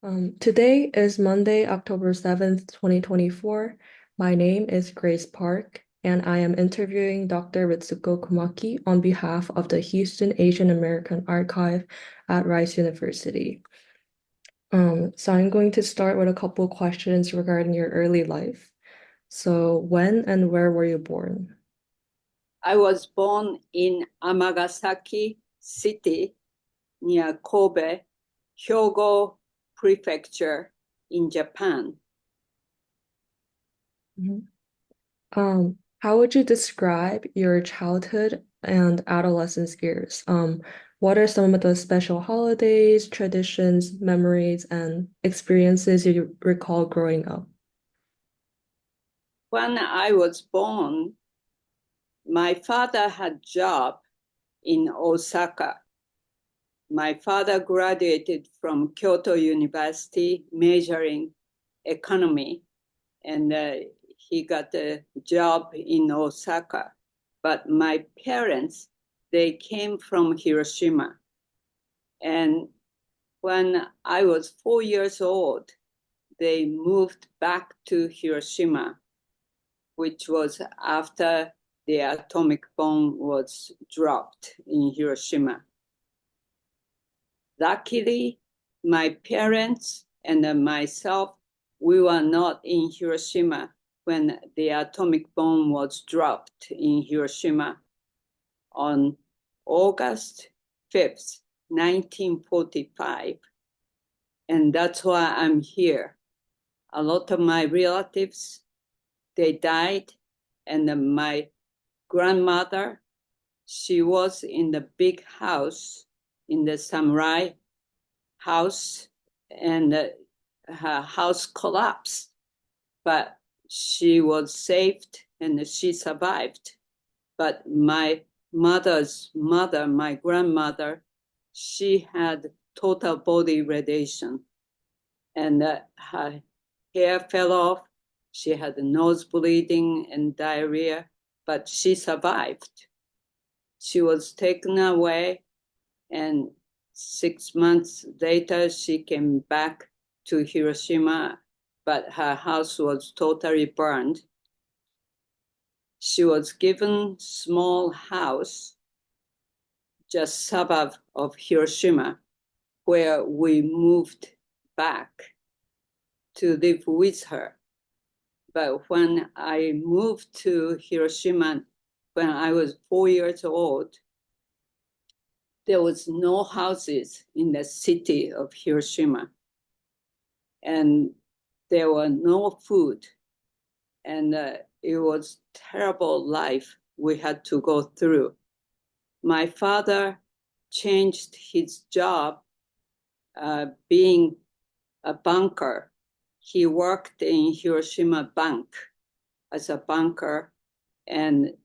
Today is Monday, October 7th, 2024. My name is Grace Park, and I am interviewing Dr. Ritsuko Komaki on behalf of the Houston Asian American Archive at Rice University. So I'm going to start with a couple questions regarding your early life. So when and where were you born? I was born in Amagasaki City near Kobe, Hyogo Prefecture in Japan. Mhm. How would you describe your childhood and adolescence years? What are some of the special holidays, traditions, memories, and experiences you recall growing up? When I was born, my father had a job in Osaka. My father graduated from Kyoto University majoring economy, and he got a job in Osaka. But my parents, they came from Hiroshima. And when I was 4 years old, they moved back to Hiroshima, which was after the atomic bomb was dropped in Hiroshima. Luckily, my parents and myself, we were not in Hiroshima when the atomic bomb was dropped in Hiroshima on August 5th, 1945. And that's why I'm here. A lot of my relatives, they died, and my grandmother, she was in the big house, in the samurai house, and her house collapsed, but she was saved and she survived. But my mother's mother, my grandmother, she had total body radiation, and her hair fell off. She had nose bleeding and diarrhea, but she survived. She was taken away, and 6 months later, she came back to Hiroshima, but her house was totally burned. She was given small house just suburb of Hiroshima, where we moved back to live with her. But when I moved to Hiroshima, when I was 4 years old, there was no houses in the city of Hiroshima, and there were no food, and it was terrible life we had to go through. My father changed his job being a banker. He worked in Hiroshima Bank as a banker, and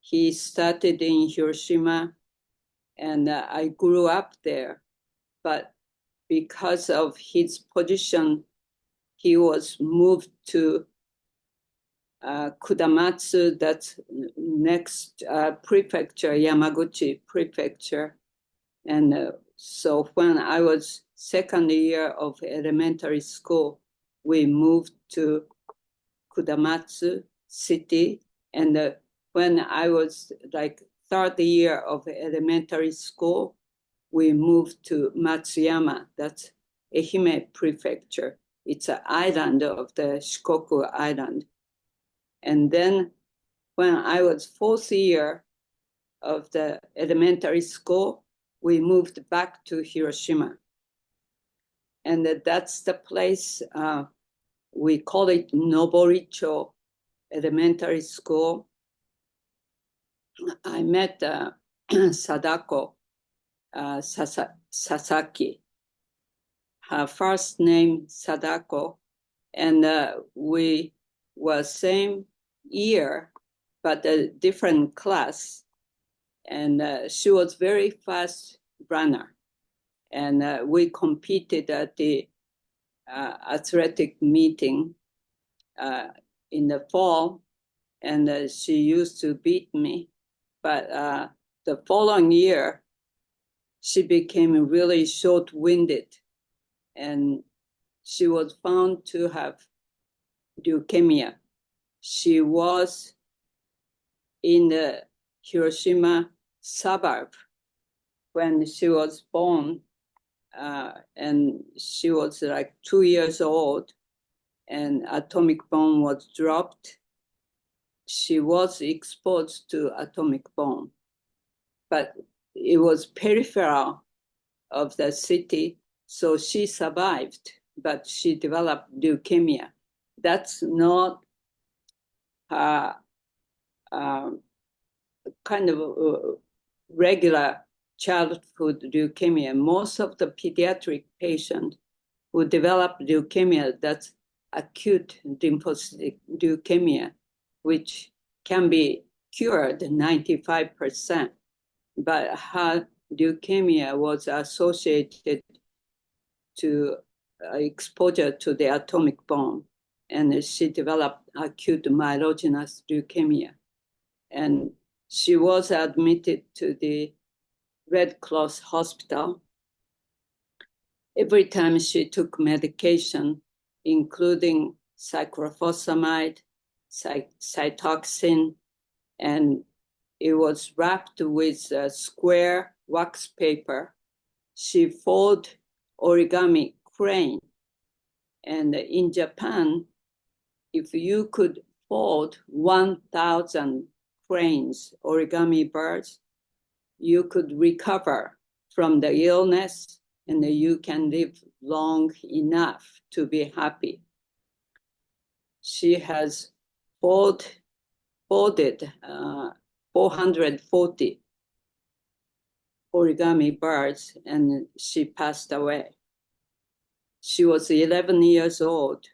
he started in Hiroshima, and I grew up there. But because of his position, he was moved to Kudamatsu, that's next prefecture, Yamaguchi prefecture. And so when I was second year of elementary school, we moved to Kudamatsu city. And when I was like third year of elementary school, we moved to Matsuyama, that's Ehime prefecture. It's an island of the Shikoku Island. And then when I was fourth year of the elementary school, we moved back to Hiroshima. And that's the place, we call it Noboricho Elementary School. I met Sadako Sasaki. Her first name Sadako, and we were same year, but a different class. And she was very fast runner, and we competed at the athletic meeting in the fall, and she used to beat me. But the following year, she became really short-winded, and she was found to have leukemia. She was in the Hiroshima suburb when she was born, and she was like 2 years old, and atomic bomb was dropped. She was exposed to atomic bomb, but it was peripheral of the city, so she survived, but she developed leukemia. That's not her kind of regular childhood leukemia. Most of the pediatric patients who develop leukemia, that's acute lymphocytic leukemia, which can be cured 95%. But her leukemia was associated to exposure to the atomic bomb, and she developed acute myelogenous leukemia. And she was admitted to the Red Cross hospital. Every time she took medication, including cyclophosphamide, cytoxin, and it was wrapped with a square wax paper. She folded origami crane. And in Japan, if you could fold 1,000 cranes, origami birds, you could recover from the illness and you can live long enough to be happy. She has folded 440 origami birds, and she passed away. She was 11 years old,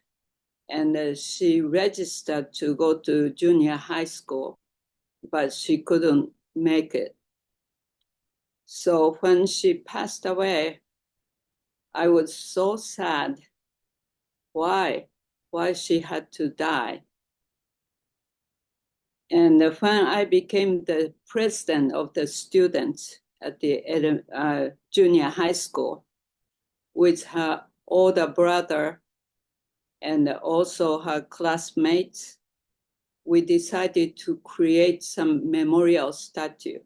and she registered to go to junior high school, but she couldn't make it. So when she passed away, I was so sad. Why she had to die? And when I became the president of the students at the junior high school, with her older brother and also her classmates, we decided to create some memorial statue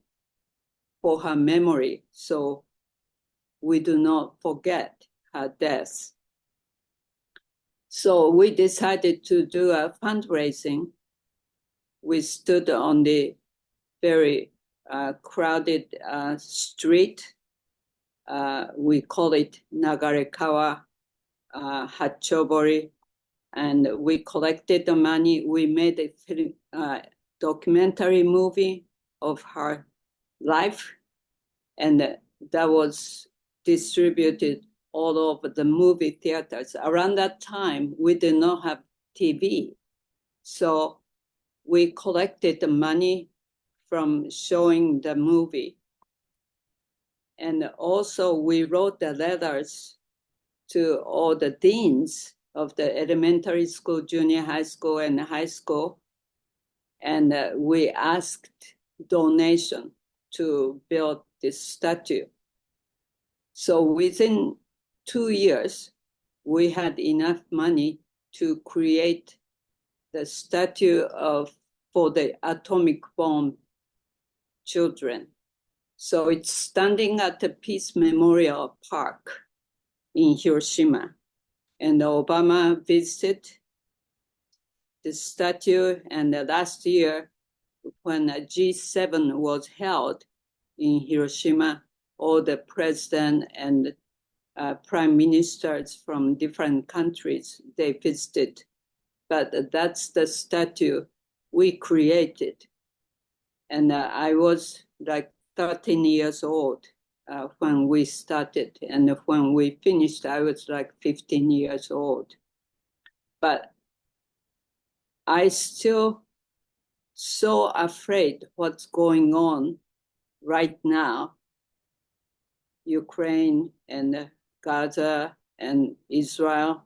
for her memory, so we do not forget her death. So we decided to do a fundraising. We stood on the very crowded street. We call it Nagarekawa Hachobori, and we collected the money. We made a documentary movie of her life, and that was distributed all over the movie theaters. Around that time, we did not have TV, so we collected the money from showing the movie. And also we wrote the letters to all the deans of the elementary school, junior high school, and high school. And we asked donation to build this statue. So within 2 years, we had enough money to create the statue for the atomic bomb children. So it's standing at the Peace Memorial Park in Hiroshima. And Obama visited the statue, and last year when a G7 was held in Hiroshima, all the president and prime ministers from different countries, they visited. But that's the statue we created. And I was like 13 years old when we started. And when we finished, I was like 15 years old. But I still so afraid what's going on right now, Ukraine and Gaza and Israel,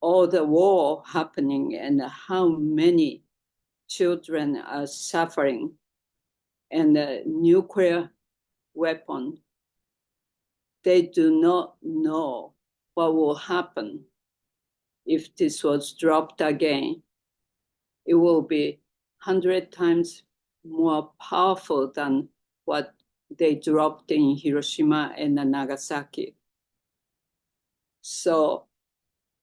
all the war happening and how many children are suffering, and the nuclear weapon they do not know what will happen if this was dropped again. It will be 100 times more powerful than what they dropped in Hiroshima and Nagasaki. So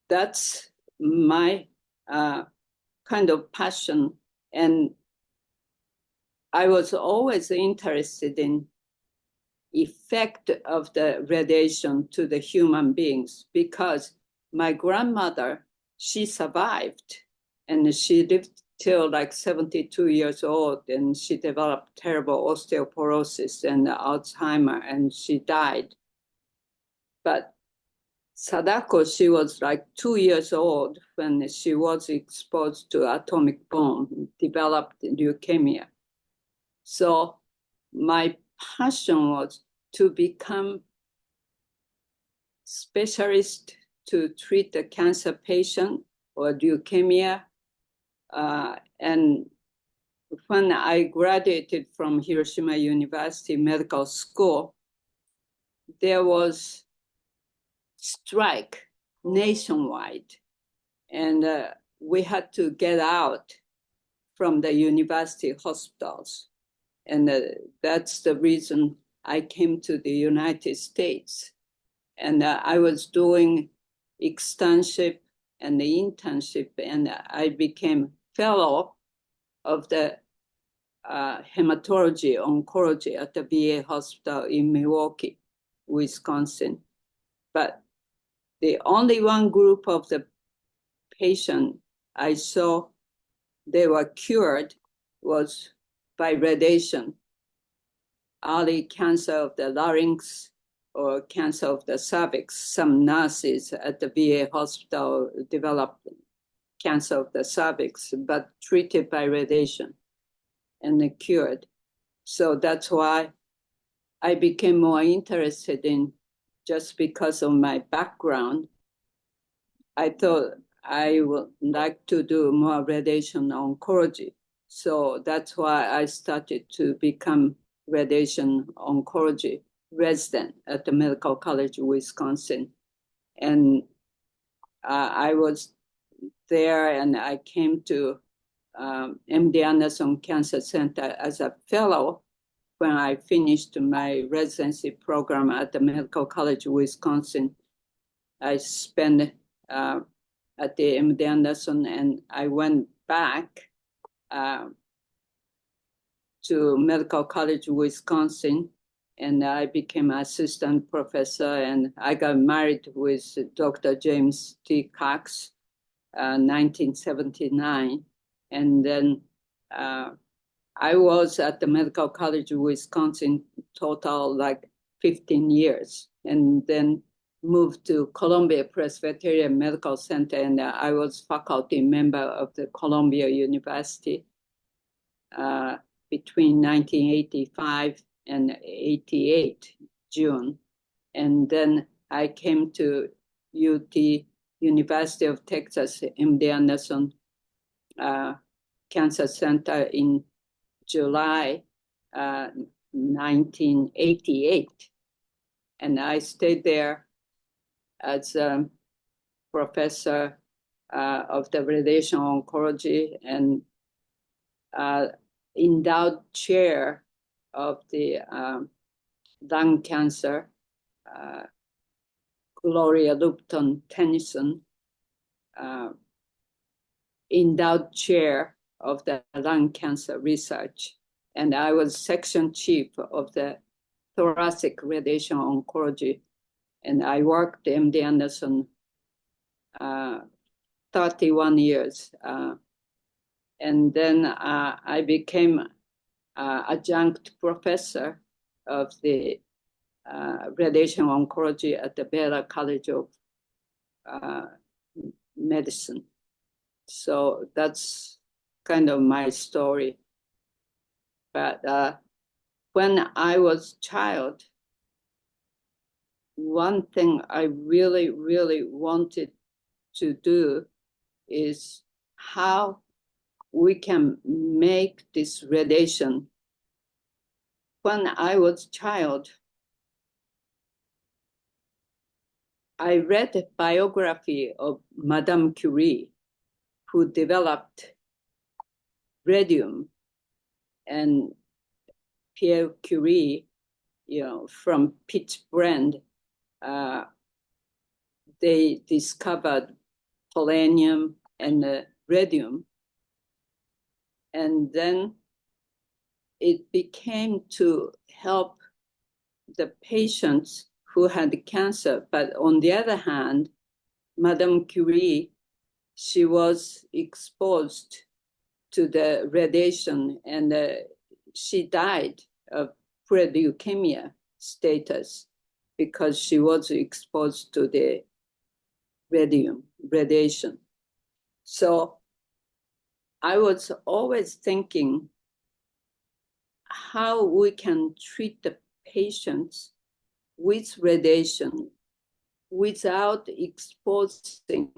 that's my kind of passion. And I was always interested in effect of the radiation to the human beings, because my grandmother, she survived and she lived till like 72 years old, and she developed terrible osteoporosis and Alzheimer, and she died. But Sadako, she was like 2 years old when she was exposed to atomic bomb, developed leukemia. So my passion was to become specialist to treat the cancer patient or leukemia. And when I graduated from Hiroshima University Medical School, there was strike nationwide, and we had to get out from the university hospitals. And that's the reason I came to the United States. And I was doing externship and the internship, and I became fellow of the hematology oncology at the VA hospital in Milwaukee, Wisconsin. But the only one group of the patient I saw they were cured was by radiation. Early cancer of the larynx or cancer of the cervix. Some nurses at the VA hospital developed cancer of the cervix, but treated by radiation and cured. So that's why I became more interested in, just because of my background, I thought I would like to do more radiation oncology. So that's why I started to become radiation oncology resident at the Medical College of Wisconsin. And I was there, and I came to MD Anderson Cancer Center as a fellow when I finished my residency program at the Medical College of Wisconsin. I spent at the MD Anderson, and I went back to Medical College of Wisconsin, and I became assistant professor, and I got married with Dr. James T. Cox, 1979. And then I was at the Medical College of Wisconsin total like 15 years, and then moved to Columbia Presbyterian Medical Center, and I was faculty member of the Columbia University between 1985 and 88, June. And then I came to UT, University of Texas, MD Anderson Cancer Center in July 1988. And I stayed there as a professor of the radiation oncology and endowed chair of the lung cancer, Gloria Lupton Tennyson, endowed chair of the lung cancer research. And I was section chief of the thoracic radiation oncology. And I worked at MD Anderson 31 years. And then I became adjunct professor of the radiation oncology at the Baylor College of Medicine. So that's kind of my story. But when I was a child, one thing I really, really wanted to do is how we can make this radiation. When I was a child, I read a biography of Madame Curie, who developed radium, and Pierre Curie, from peach blend, they discovered polonium and radium. And then it became to help the patients who had cancer. But on the other hand, Madame Curie, she was exposed to the radiation, and she died of pre-leukemia status because she was exposed to the radiation. So I was always thinking how we can treat the patients with radiation without exposing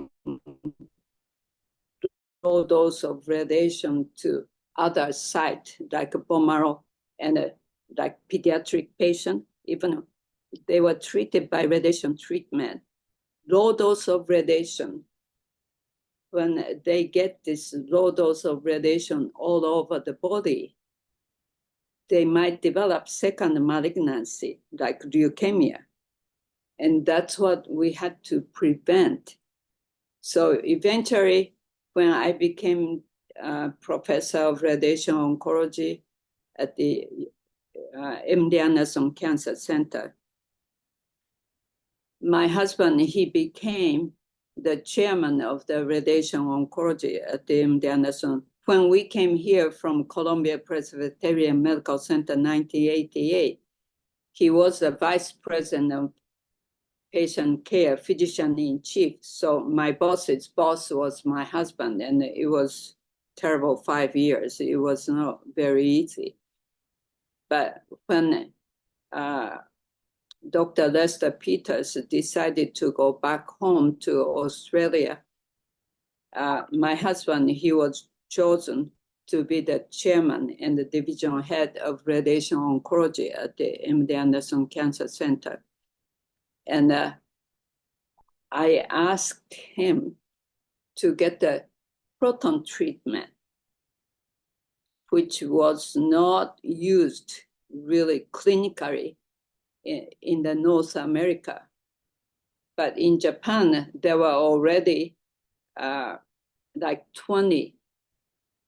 low dose of radiation to other sites like bone marrow and like pediatric patient, even they were treated by radiation treatment. Low dose of radiation, when they get this low dose of radiation all over the body, they might develop second malignancy like leukemia. And that's what we had to prevent. So eventually, when I became a professor of radiation oncology at the MD Anderson Cancer Center, my husband, he became the chairman of the radiation oncology at the MD Anderson. When we came here from Columbia Presbyterian Medical Center in 1988, he was the vice president of patient care, physician-in-chief. So my boss's boss was my husband, and it was terrible 5 years. It was not very easy. But when Dr. Lester Peters decided to go back home to Australia, my husband, he was chosen to be the chairman and the division head of radiation oncology at the MD Anderson Cancer Center. And I asked him to get the proton treatment, which was not used really clinically in the North America. But in Japan, there were already like 20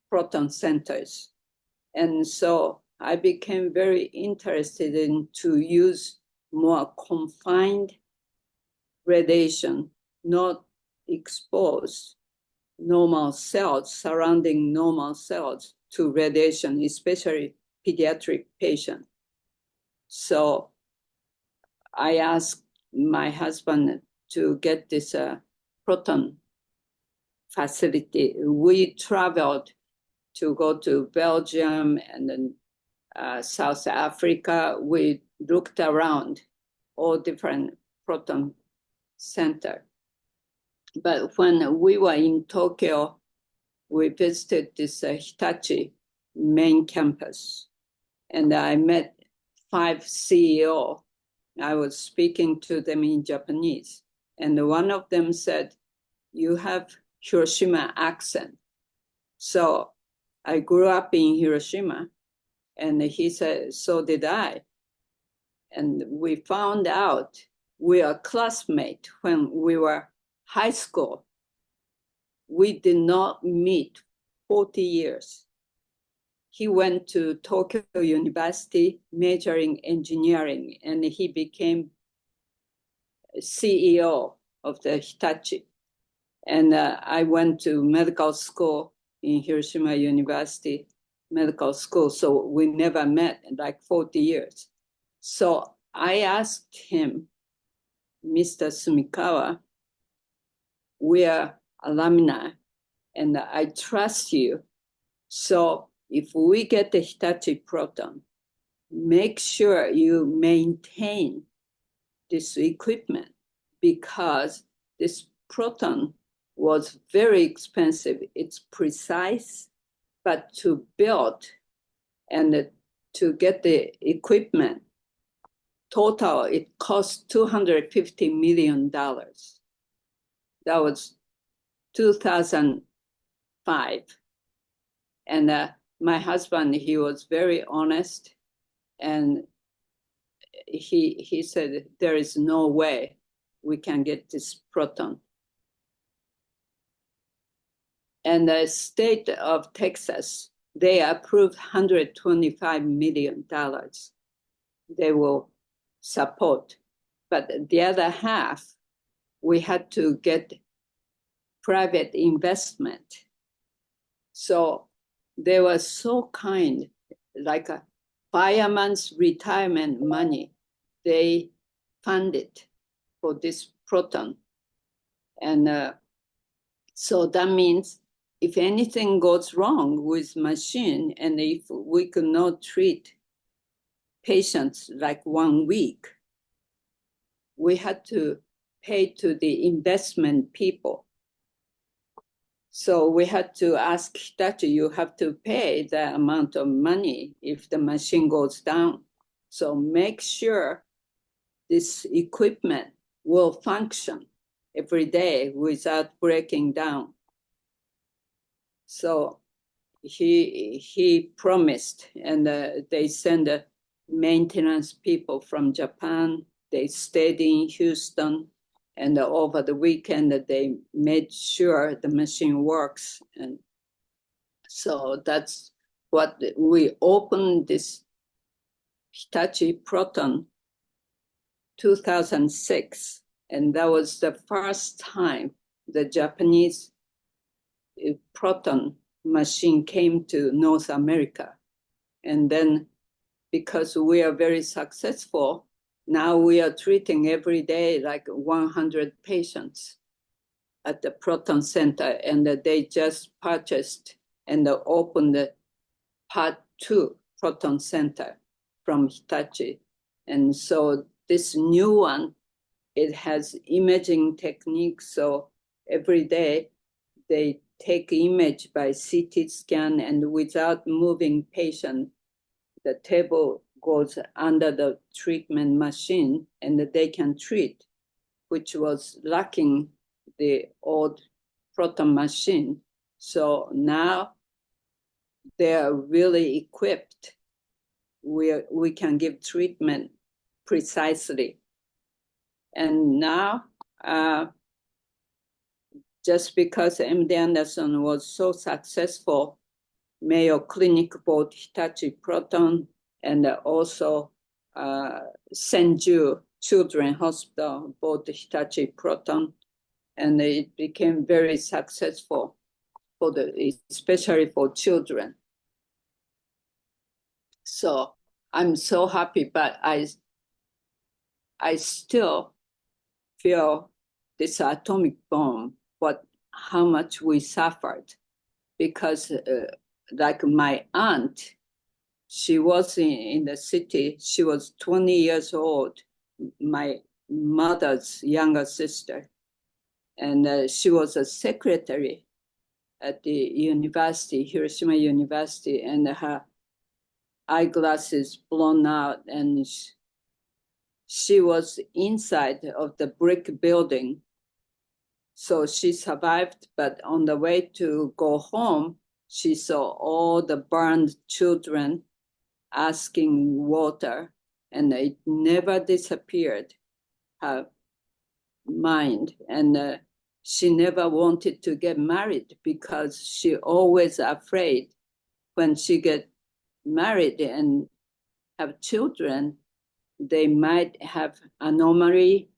proton centers. And so I became very interested in to use more confined radiation, not expose normal cells, surrounding normal cells to radiation, especially pediatric patients. So I asked my husband to get this proton facility. We traveled to go to Belgium and then South Africa. We looked around all different proton center. But when we were in Tokyo, we visited this Hitachi main campus, and I met 5 CEO. I was speaking to them in Japanese, and one of them said, "You have Hiroshima accent." So I grew up in Hiroshima, and he said, "So did I." And we found out we are classmates when we were high school. We did not meet 40 years. He went to Tokyo University majoring engineering, and he became CEO of the Hitachi. And I went to medical school in Hiroshima University Medical School. So we never met in like 40 years. So I asked him, "Mr. Sumikawa, we are alumni, and I trust you. So if we get the Hitachi proton, make sure you maintain this equipment, because this proton was very expensive. It's precise, but to build and to get the equipment, total, it cost $250 million. That was 2005. And my husband, he was very honest, and he said, there is no way we can get this proton. And the state of Texas, they approved $125 million. They will support. But the other half, we had to get private investment. So they were so kind, like a fireman's retirement money, they funded for this proton. And so that means if anything goes wrong with machine, and if we could not treat patients like 1 week, we had to pay to the investment people. So we had to ask Hitachi, you have to pay the amount of money if the machine goes down. So make sure this equipment will function every day without breaking down. So he promised, and they sent maintenance people from Japan. They stayed in Houston, and over the weekend they made sure the machine works. And so that's what we opened this Hitachi Proton 2006. And that was the first time the Japanese proton machine came to North America. And then because we are very successful, now we are treating every day like 100 patients at the Proton Center, and they just purchased and opened the Part 2 Proton Center from Hitachi. And so this new one, it has imaging techniques. So every day they take image by CT scan, and without moving patient, the table goes under the treatment machine and they can treat, which was lacking the old proton machine. So now they're really equipped. We can give treatment precisely. And now, just because MD Anderson was so successful, Mayo Clinic bought Hitachi Proton, and also Senju Children's Hospital bought Hitachi Proton, and it became very successful for especially for children. So I'm so happy, but I still feel this atomic bomb, how much we suffered, because like my aunt, she was in the city. She was 20 years old, my mother's younger sister. And she was a secretary at the university, Hiroshima University, and her eyeglasses blown out. And she was inside of the brick building. So she survived, but on the way to go home, she saw all the burned children asking water, and it never disappeared, her mind. And she never wanted to get married because she always afraid when she get married and have children, they might have anomaly.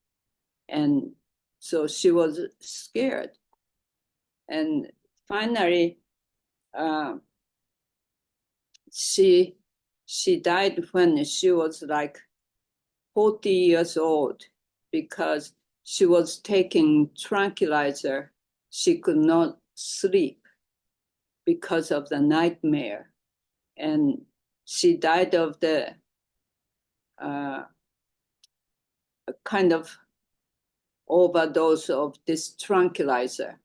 And so she was scared. And finally, she died when she was like 40 years old because she was taking tranquilizer. She could not sleep because of the nightmare. And she died of the kind of overdose of this tranquilizer.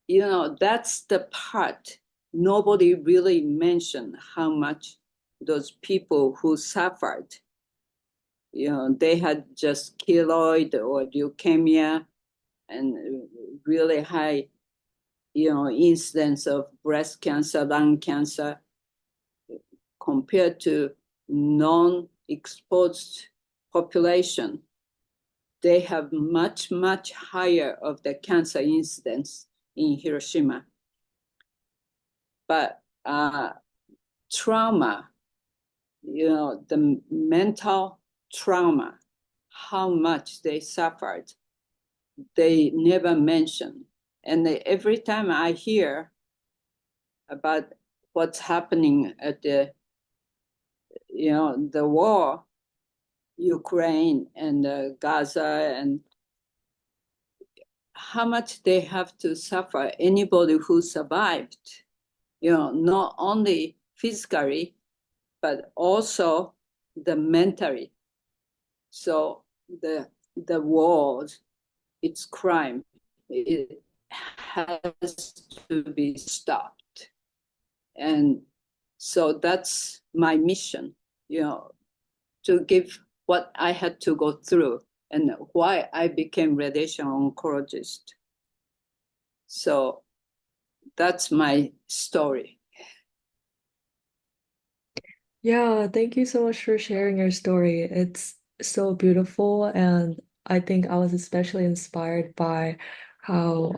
You know, that's the part nobody really mentioned, how much those people who suffered they had just keloid or leukemia and really high, incidence of breast cancer, lung cancer, compared to non-exposed population. They have much, much higher of the cancer incidence in Hiroshima. But trauma, the mental trauma, how much they suffered, they never mention. And every time I hear about what's happening at the war, Ukraine and Gaza, and how much they have to suffer, anybody who survived, not only physically, but also the mentally. So the war, it's crime. It has to be stopped. And so that's my mission, to give what I had to go through and why I became radiation oncologist. So that's my story. Yeah, thank you so much for sharing your story. It's so beautiful, and I think I was especially inspired by how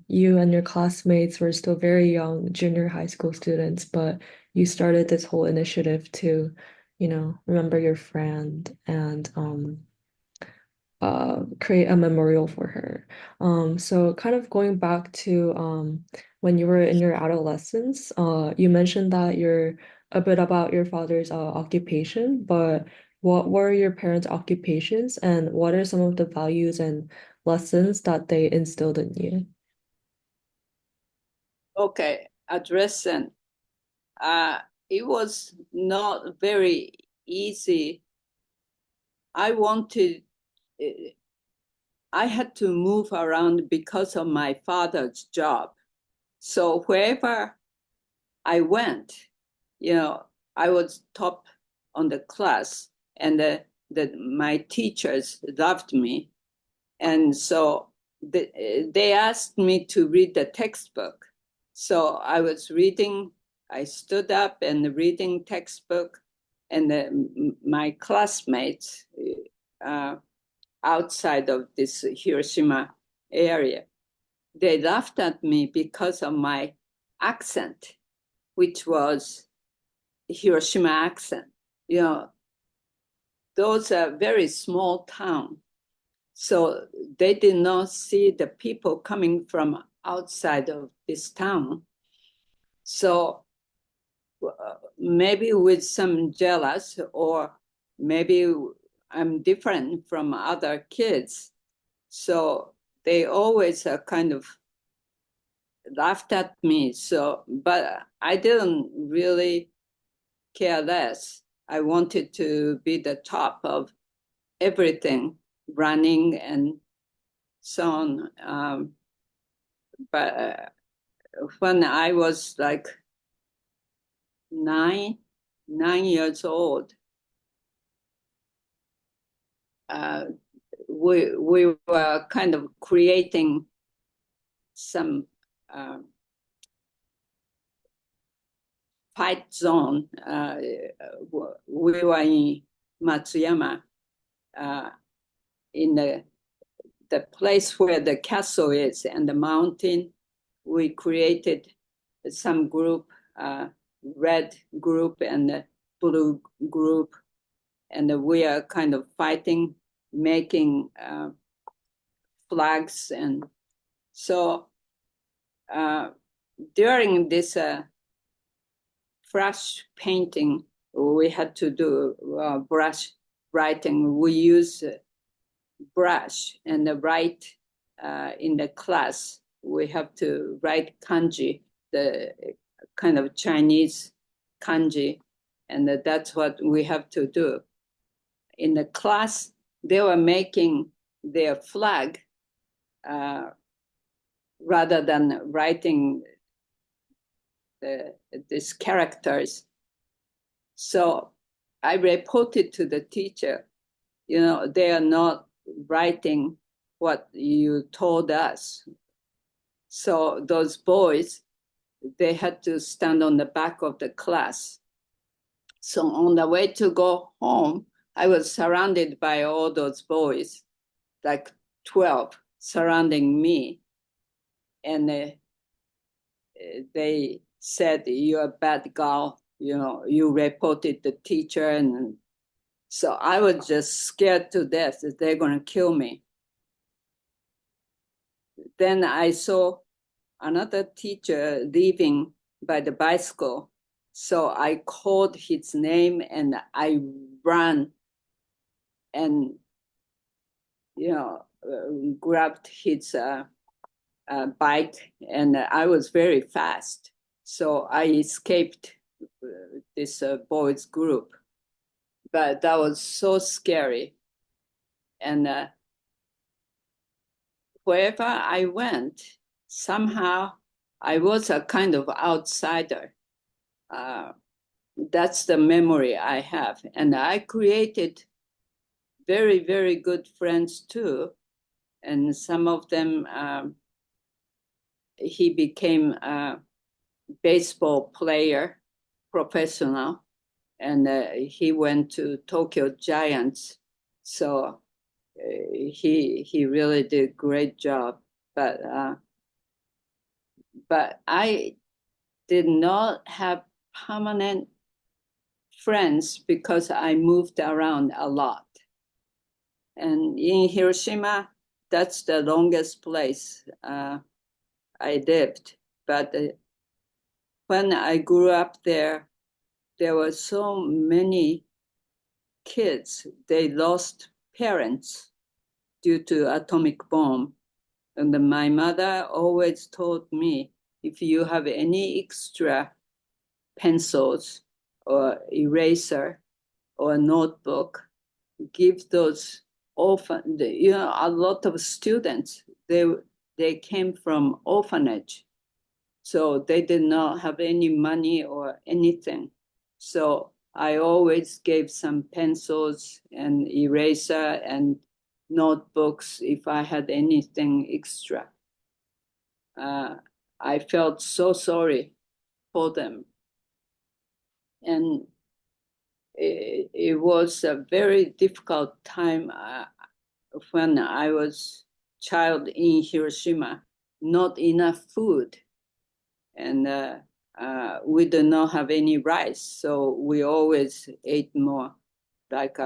you and your classmates were still very young junior high school students, but you started this whole initiative to, remember your friend and create a memorial for her. So kind of going back to when you were in your adolescence, you mentioned that you're a bit about your father's occupation, but what were your parents' occupations and what are some of the values and lessons that they instilled in you? Okay, addressing. It was not very easy. I wanted, I had to move around because of my father's job. So wherever I went, I was top on the class, and my teachers loved me. And so they asked me to read the textbook. So I was reading, I stood up and reading textbook, and my classmates outside of this Hiroshima area, they laughed at me because of my accent, which was Hiroshima accent. Those are very small town. So they did not see the people coming from outside of this town. So maybe with some jealous, or maybe I'm different from other kids. So they always kind of laughed at me. So, but I didn't really care less. I wanted to be the top of everything, running and so on. But when I was like nine years old, we were kind of creating some fight zone. We were in Matsuyama, in the place where the castle is and the mountain. We created some group, red group and blue group, and we are kind of fighting, making flags. And so during this brush painting, we had to do brush writing. We use brush and write in the class. We have to write kanji, the kind of Chinese kanji, and that's what we have to do. In the class, they were making their flag rather than writing these characters. So I reported to the teacher, they are not writing what you told us. So those boys, they had to stand on the back of the class. So on the way to go home, I was surrounded by all those boys, like 12, surrounding me. And they said, "You're a bad girl. You reported the teacher." And so I was just scared to death that they're going to kill me. Then I saw another teacher leaving by the bicycle. So I called his name and I ran and, grabbed his bike, and I was very fast. So I escaped this boys group. But that was so scary. And wherever I went, somehow I was a kind of outsider. That's the memory I have. And I created very, very good friends too. And some of them, he became a baseball player, professional, and he went to Tokyo Giants. So he really did a great job. But I did not have permanent friends because I moved around a lot. And in Hiroshima, that's the longest place I lived. But when I grew up there were so many kids. They lost parents due to atomic bomb. And my mother always told me, if you have any extra pencils or eraser or notebook, give those orphan. A lot of students, they came from orphanage, so they did not have any money or anything. So I always gave some pencils and eraser and notebooks if I had anything extra. I felt so sorry for them. And it was a very difficult time when I was child in Hiroshima. Not enough food, and we did not have any rice, so we always ate more like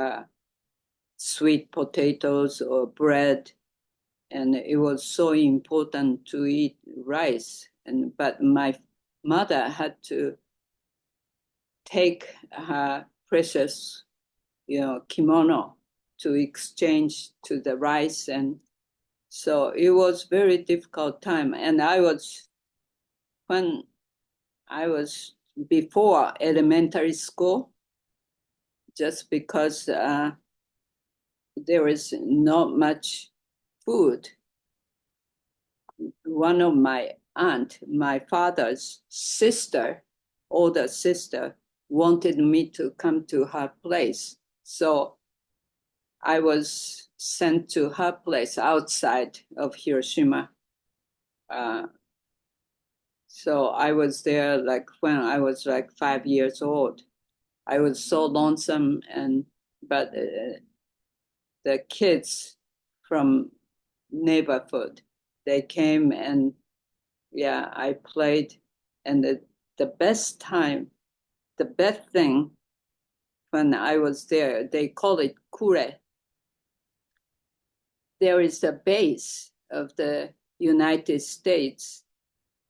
sweet potatoes or bread, and it was so important to eat rice. But my mother had to take her precious, kimono to exchange to the rice, and so it was very difficult time. And when I was before elementary school, just because there is not much food. One of my aunt, my father's sister, older sister, wanted me to come to her place. So I was sent to her place outside of Hiroshima. So I was there when I was 5 years old. I was so lonesome, but the kids from neighborhood, they came and I played. And the best thing when I was there, they call it kure. There is a base of the United States,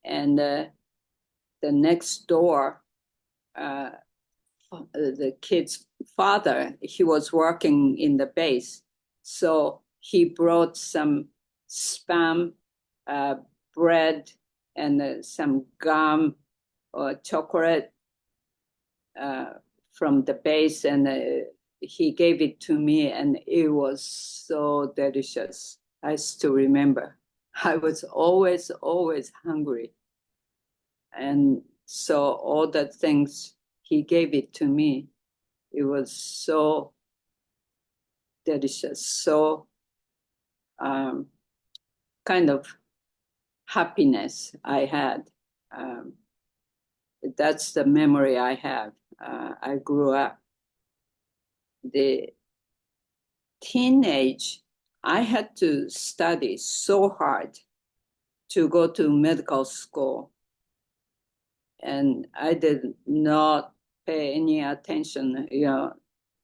and the next door, the kid's father, he was working in the base. So he brought some Spam, bread, and some gum or chocolate from the base, and he gave it to me, and it was so delicious. I still remember. I was always hungry. And so all the things, he gave it to me. It was so delicious. So kind of happiness I had. That's the memory I have. I grew up. The teenage, I had to study so hard to go to medical school. And I did not pay any attention,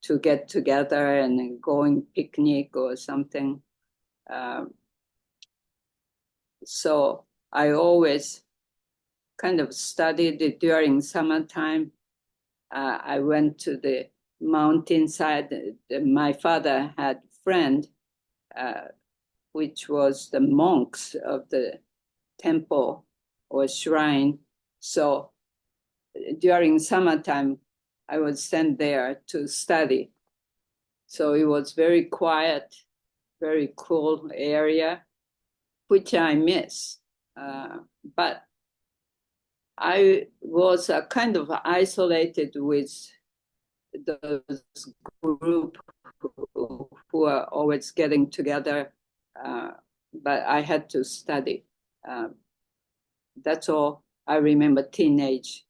to get together and going picnic or something. So I always kind of studied during summertime. I went to the mountainside. My father had a friend, which was the monks of the temple or shrine. So during summertime, I would send there to study. So it was very quiet, very cool area, which I miss. But I was kind of isolated with those group who are always getting together, but I had to study. That's all I remember teenage.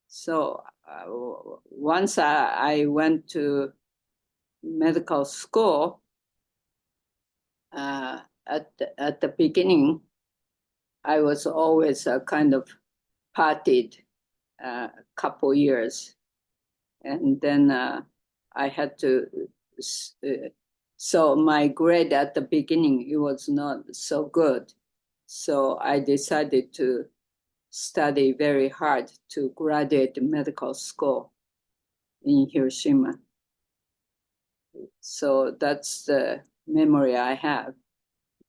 So once I went to medical school, at the beginning, I was always kind of partied a couple years. And then I had to, so my grade at the beginning, it was not so good. So I decided to study very hard to graduate medical school in Hiroshima. So that's the memory I have.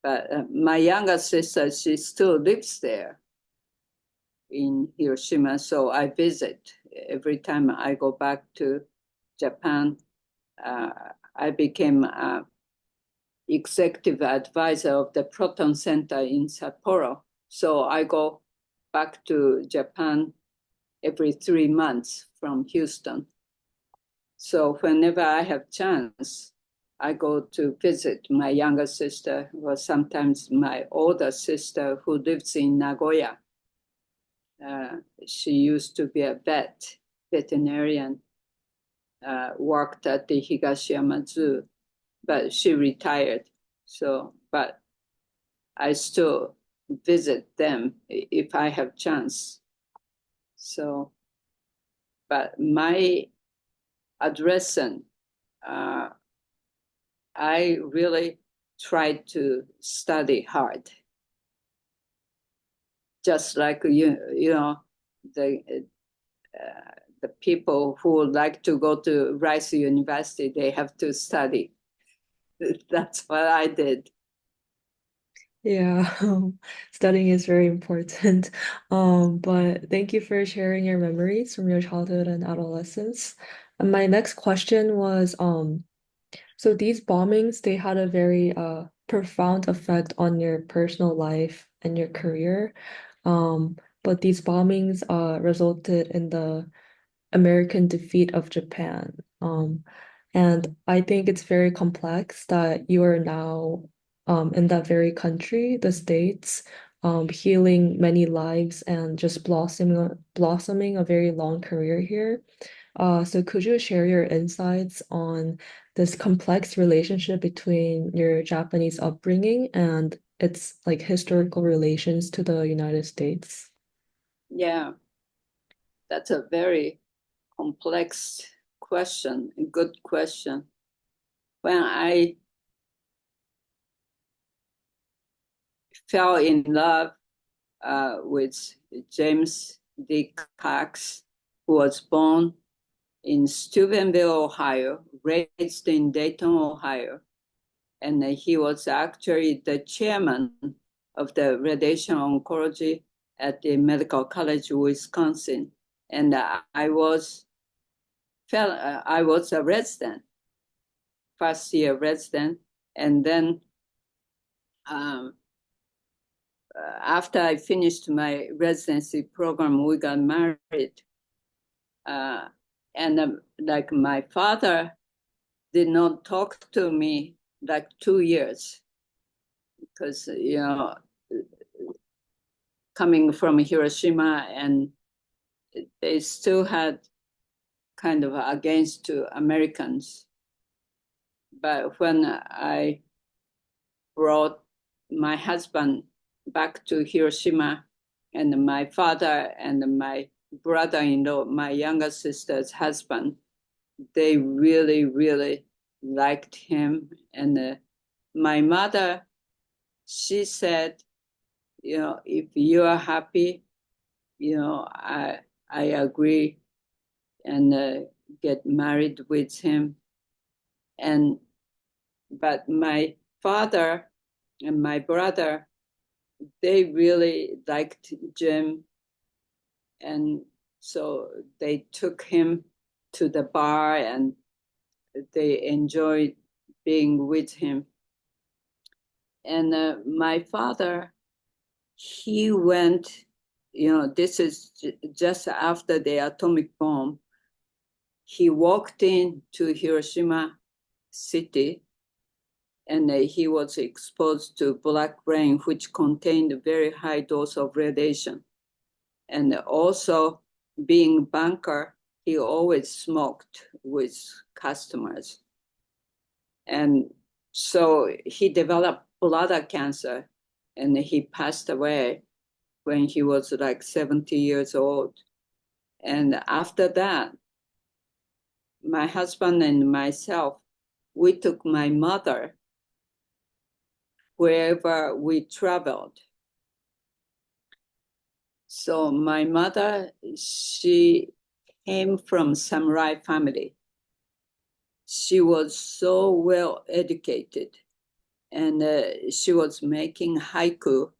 But my younger sister, she still lives there in Hiroshima. So I visit every time I go back to Japan. I became executive advisor of the Proton Center in Sapporo. So I go back to Japan every 3 months from Houston. So whenever I have chance, I go to visit my younger sister or sometimes my older sister who lives in Nagoya. She used to be a veterinarian, worked at the Higashiyama Zoo, but she retired. So, but I still visit them if I have chance. So, but my addressing, I really tried to study hard. Just like the people who would like to go to Rice University, they have to study. That's what I did. Yeah, studying is very important. But thank you for sharing your memories from your childhood and adolescence. And my next question was, so these bombings, they had a very profound effect on your personal life and your career. But these bombings resulted in the American defeat of Japan. And I think it's very complex that you are now in that very country, the States, healing many lives and just blossoming a very long career here. So could you share your insights on this complex relationship between your Japanese upbringing and its like historical relations to the United States? Yeah, that's a very complex question, a good question. When I fell in love with James D. Cox, who was born in Steubenville, Ohio, raised in Dayton, Ohio. And he was actually the chairman of the radiation oncology at the Medical College of Wisconsin. And I was a resident, first year resident. And then after I finished my residency program, we got married. And like my father did not talk to me like 2 years because, coming from Hiroshima, and they still had kind of against to Americans. But when I brought my husband back to Hiroshima, and my father and my brother-in-law, my younger sister's husband, they really, really liked him. And my mother, she said, if you are happy, I agree and get married with him. But my father and my brother, they really liked Jim, and so they took him to the bar and they enjoyed being with him. And my father, he went, this is just after the atomic bomb. He walked into Hiroshima city, and he was exposed to black rain, which contained a very high dose of radiation. And also, being banker, he always smoked with customers. And so he developed bladder cancer, and he passed away when he was like 70 years old. And after that, my husband and myself, we took my mother wherever we traveled. So my mother, she came from samurai family. She was so well educated, and she was making haiku.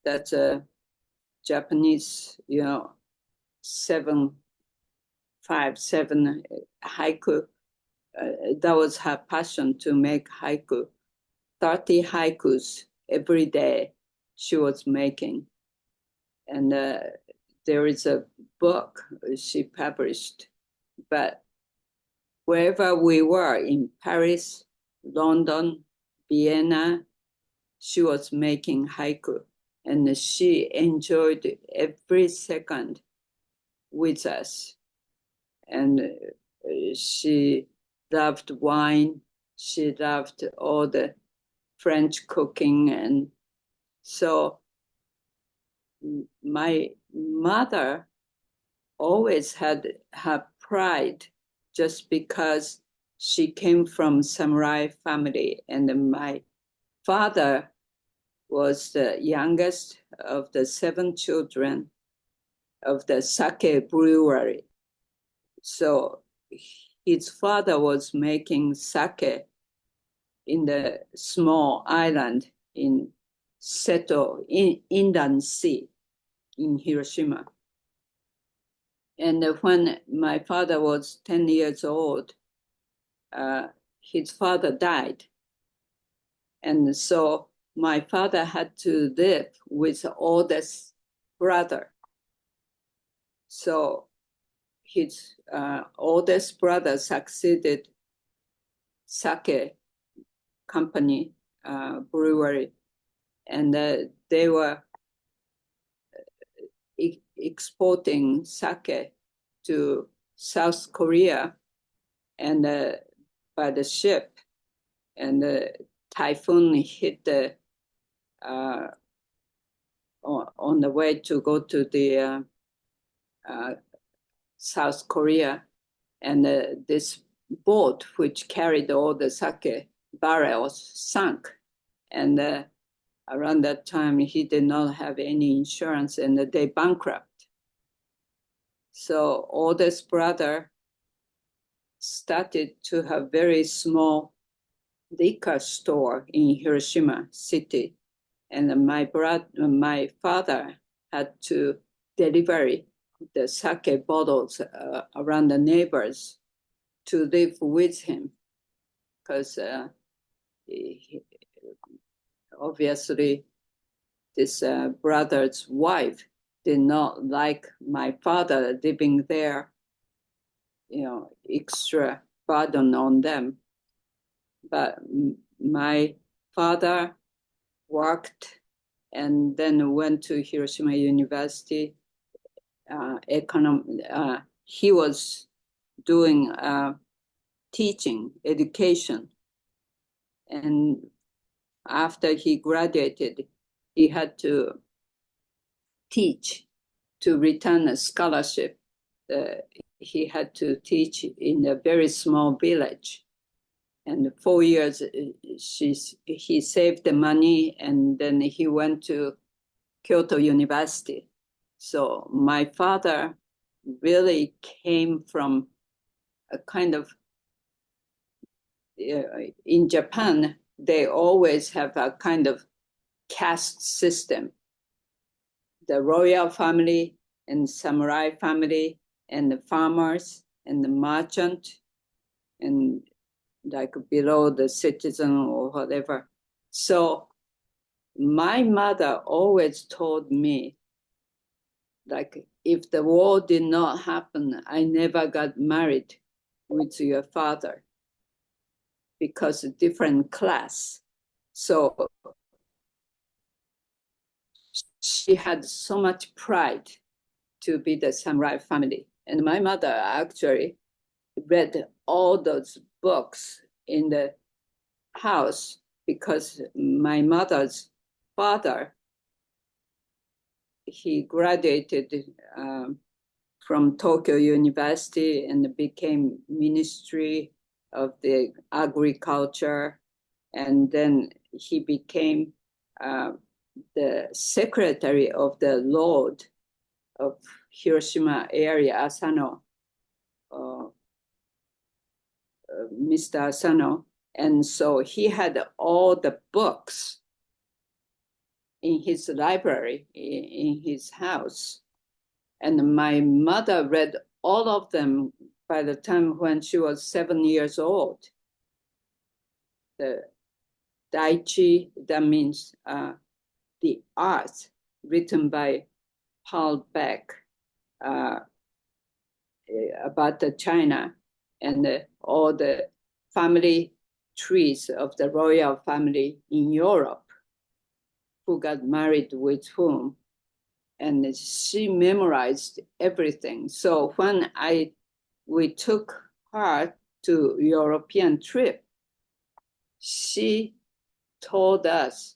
That's a Japanese, 757 haiku. That was her passion, to make haiku. 30 haikus every day she was making. And there is a book she published. But wherever we were, in Paris, London, Vienna, she was making haiku. And she enjoyed every second with us. And she loved wine. She loved all the French cooking. And so my mother always had her pride, just because she came from samurai family, and my father was the youngest of the 7 children of the sake brewery. So his father was making sake in the small island in Seto, in Inland Sea, in Hiroshima. And when my father was 10 years old, his father died. And so my father had to live with the oldest brother. So his oldest brother succeeded sake company, brewery, and they were exporting sake to South Korea, and by the ship, and the typhoon hit the on the way to go to the South Korea, and this boat which carried all the sake barrels sank, and around that time he did not have any insurance, and they bankrupt. So oldest brother started to have very small liquor store in Hiroshima city, and my father had to deliver the sake bottles around the neighbors to live with him, because obviously this brother's wife did not like my father living there, extra burden on them. But my father worked and then went to Hiroshima University. He was doing teaching, education. And after he graduated, he had to teach to return a scholarship. He had to teach in a very small village. And 4 years, he saved the money, and then he went to Kyoto University. So my father really came from a kind of, in Japan, they always have a kind of caste system. The royal family and samurai family and the farmers and the merchant and like below the citizen or whatever. So my mother always told me, like, if the war did not happen, I never got married with your father because of different class. So she had so much pride to be the samurai family. And my mother actually read all those books in the house because my mother's father, he graduated from Tokyo University and became Ministry of the Agriculture. And then he became the secretary of the Lord of Hiroshima area, Asano, Mr. Asano. And so he had all the books in his library, in his house. And my mother read all of them by the time when she was 7 years old. The Daichi, that means the art, written by Paul Beck about the China and all the family trees of the royal family in Europe, who got married with whom. And she memorized everything. So when we took her to European trip, she told us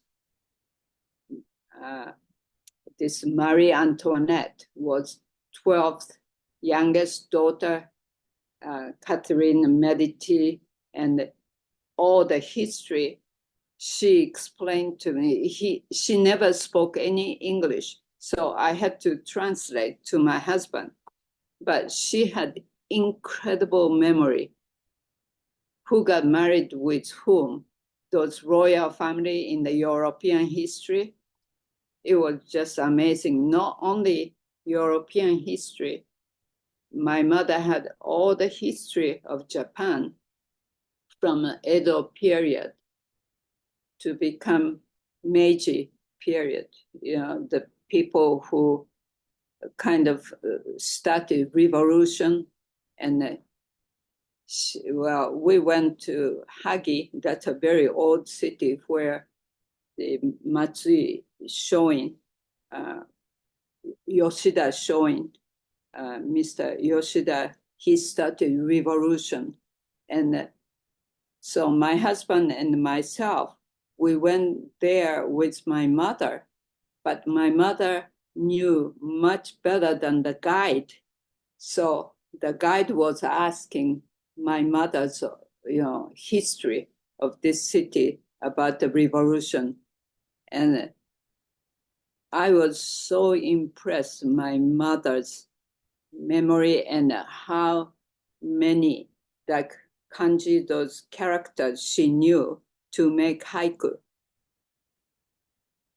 this Marie Antoinette was 12th youngest daughter, Catherine Medici, and all the history she explained to me. She never spoke any English, so I had to translate to my husband. But she had incredible memory. Who got married with whom? Those royal family in the European history. It was just amazing. Not only European history, my mother had all the history of Japan from the Edo period to become Meiji period. You know, the people who kind of started revolution. And well, we went to Hagi, that's a very old city where the Matsui showing, Yoshida showing, Mr. Yoshida, he started revolution. And so my husband and myself, we went there with my mother, but my mother knew much better than the guide. So the guide was asking my mother's, history of this city about the revolution. And I was so impressed my mother's memory and how many like kanji, those characters she knew to make haiku.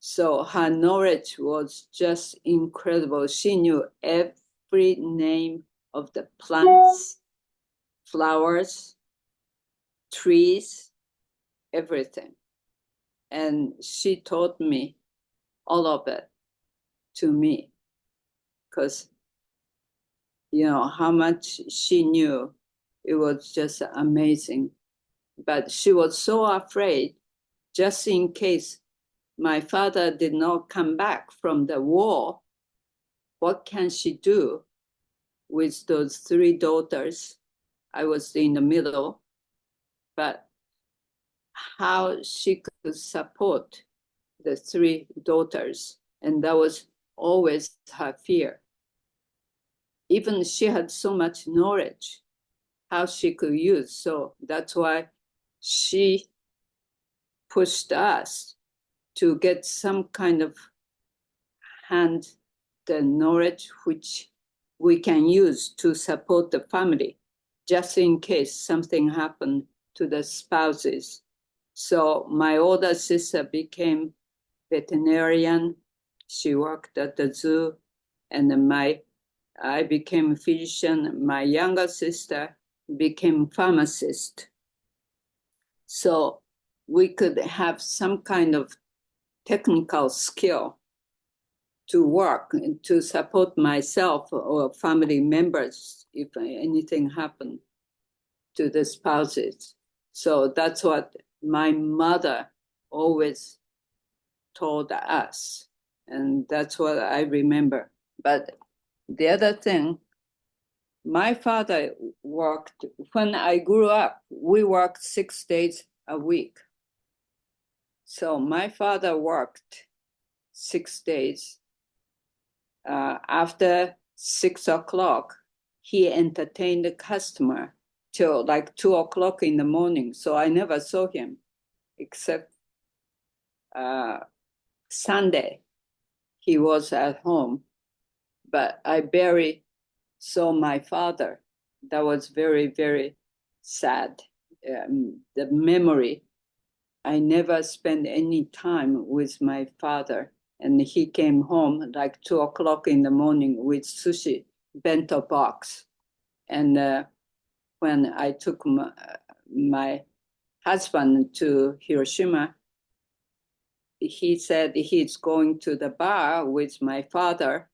So her knowledge was just incredible. She knew every name of the plants, flowers, trees, everything. And she taught me all of it to me because, how much she knew. It was just amazing. But she was so afraid, just in case my father did not come back from the war, what can she do with those three daughters? I was in the middle, but how she could support the three daughters, and that was always her fear. Even she had so much knowledge, how she could use. So that's why she pushed us to get some kind of hand the knowledge which we can use to support the family, just in case something happened to the spouses. So my older sister became veterinarian. She worked at the zoo, and I became a physician. My younger sister became pharmacist. So we could have some kind of technical skill to work and to support myself or family members if anything happened to the spouses. So that's what my mother always told us. And that's what I remember. But the other thing, my father worked, when I grew up, we worked 6 days a week. So my father worked 6 days. After 6 o'clock, he entertained the customer till like 2 o'clock in the morning. So I never saw him except Sunday. He was at home, but I barely saw my father. That was very, very sad. The memory, I never spent any time with my father. And he came home like 2 o'clock in the morning with sushi bento box. And when I took my husband to Hiroshima, he said he's going to the bar with my father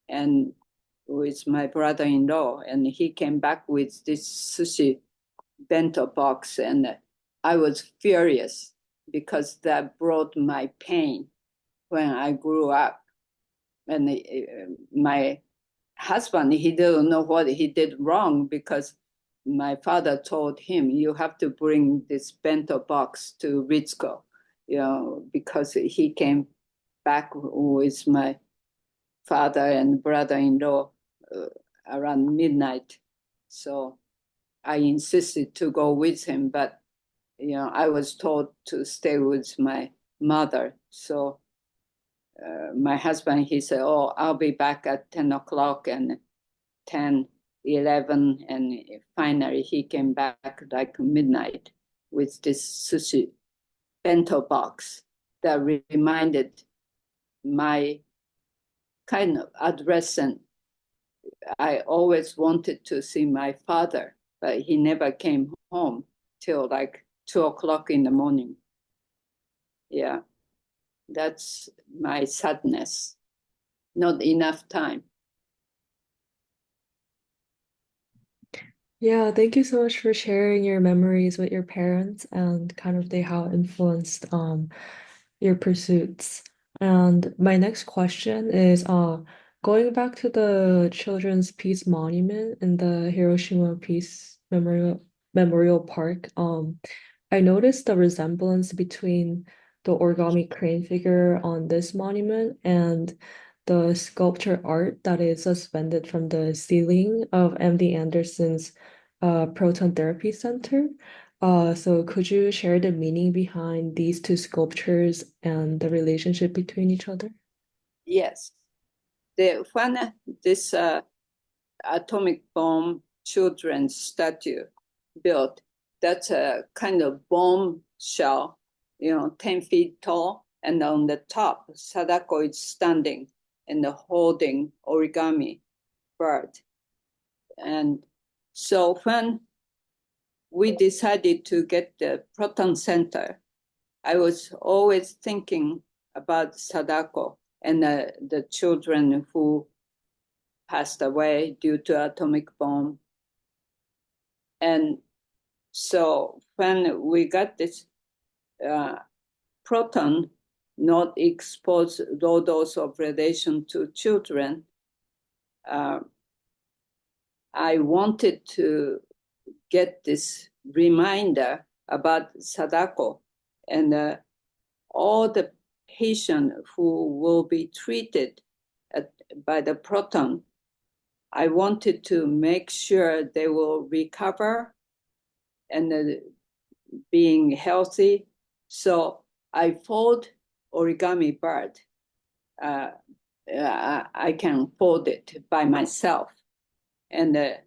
and with my brother-in-law. And he came back with this sushi bento box. And I was furious because that brought my pain when I grew up. And my husband, he didn't know what he did wrong because my father told him, you have to bring this bento box to Ritsuko, because he came back with my father and brother-in-law around midnight. So I insisted to go with him, but I was told to stay with my mother. So my husband, he said, oh, I'll be back at 10 o'clock, and 10, 11, and finally he came back like midnight with this sushi bento box that reminded my kind of adolescent. I always wanted to see my father, but he never came home till like 2 o'clock in the morning. Yeah, that's my sadness. Not enough time. Yeah, thank you so much for sharing your memories with your parents and kind of how it influenced your pursuits. And my next question is going back to the Children's Peace Monument in the Hiroshima Peace Memorial Park. I noticed the resemblance between the origami crane figure on this monument and the sculpture art that is suspended from the ceiling of MD Anderson's Proton Therapy Center. So could you share the meaning behind these two sculptures and the relationship between each other? Yes. When this atomic bomb children's statue built, that's a kind of bomb shell, 10 feet tall. And on the top, Sadako is standing and holding origami bird. And so when we decided to get the Proton Center, I was always thinking about Sadako and the children who passed away due to atomic bomb. And So when we got this proton not exposed low dose of radiation to children, I wanted to get this reminder about Sadako and all the patients who will be treated by the proton. I wanted to make sure they will recover and being healthy. So I fold origami bird. I can fold it by myself. And the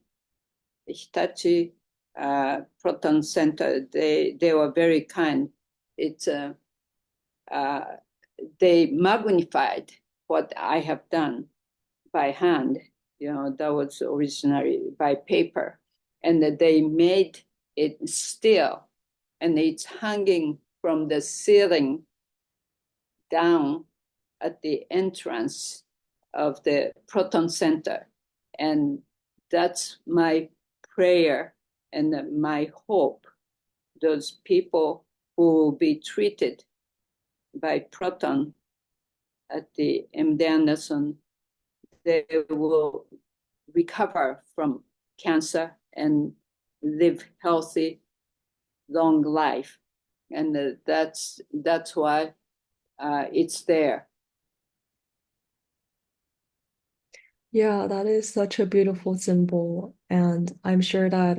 Hitachi Proton Center, they were very kind. It's they magnified what I have done by hand. That was originally by paper, and they made it still, and it's hanging from the ceiling down at the entrance of the Proton Center. And that's my prayer and my hope. Those people who will be treated by proton at the MD Anderson, they will recover from cancer and live healthy, long life. And that's why it's there. Yeah, that is such a beautiful symbol. And I'm sure that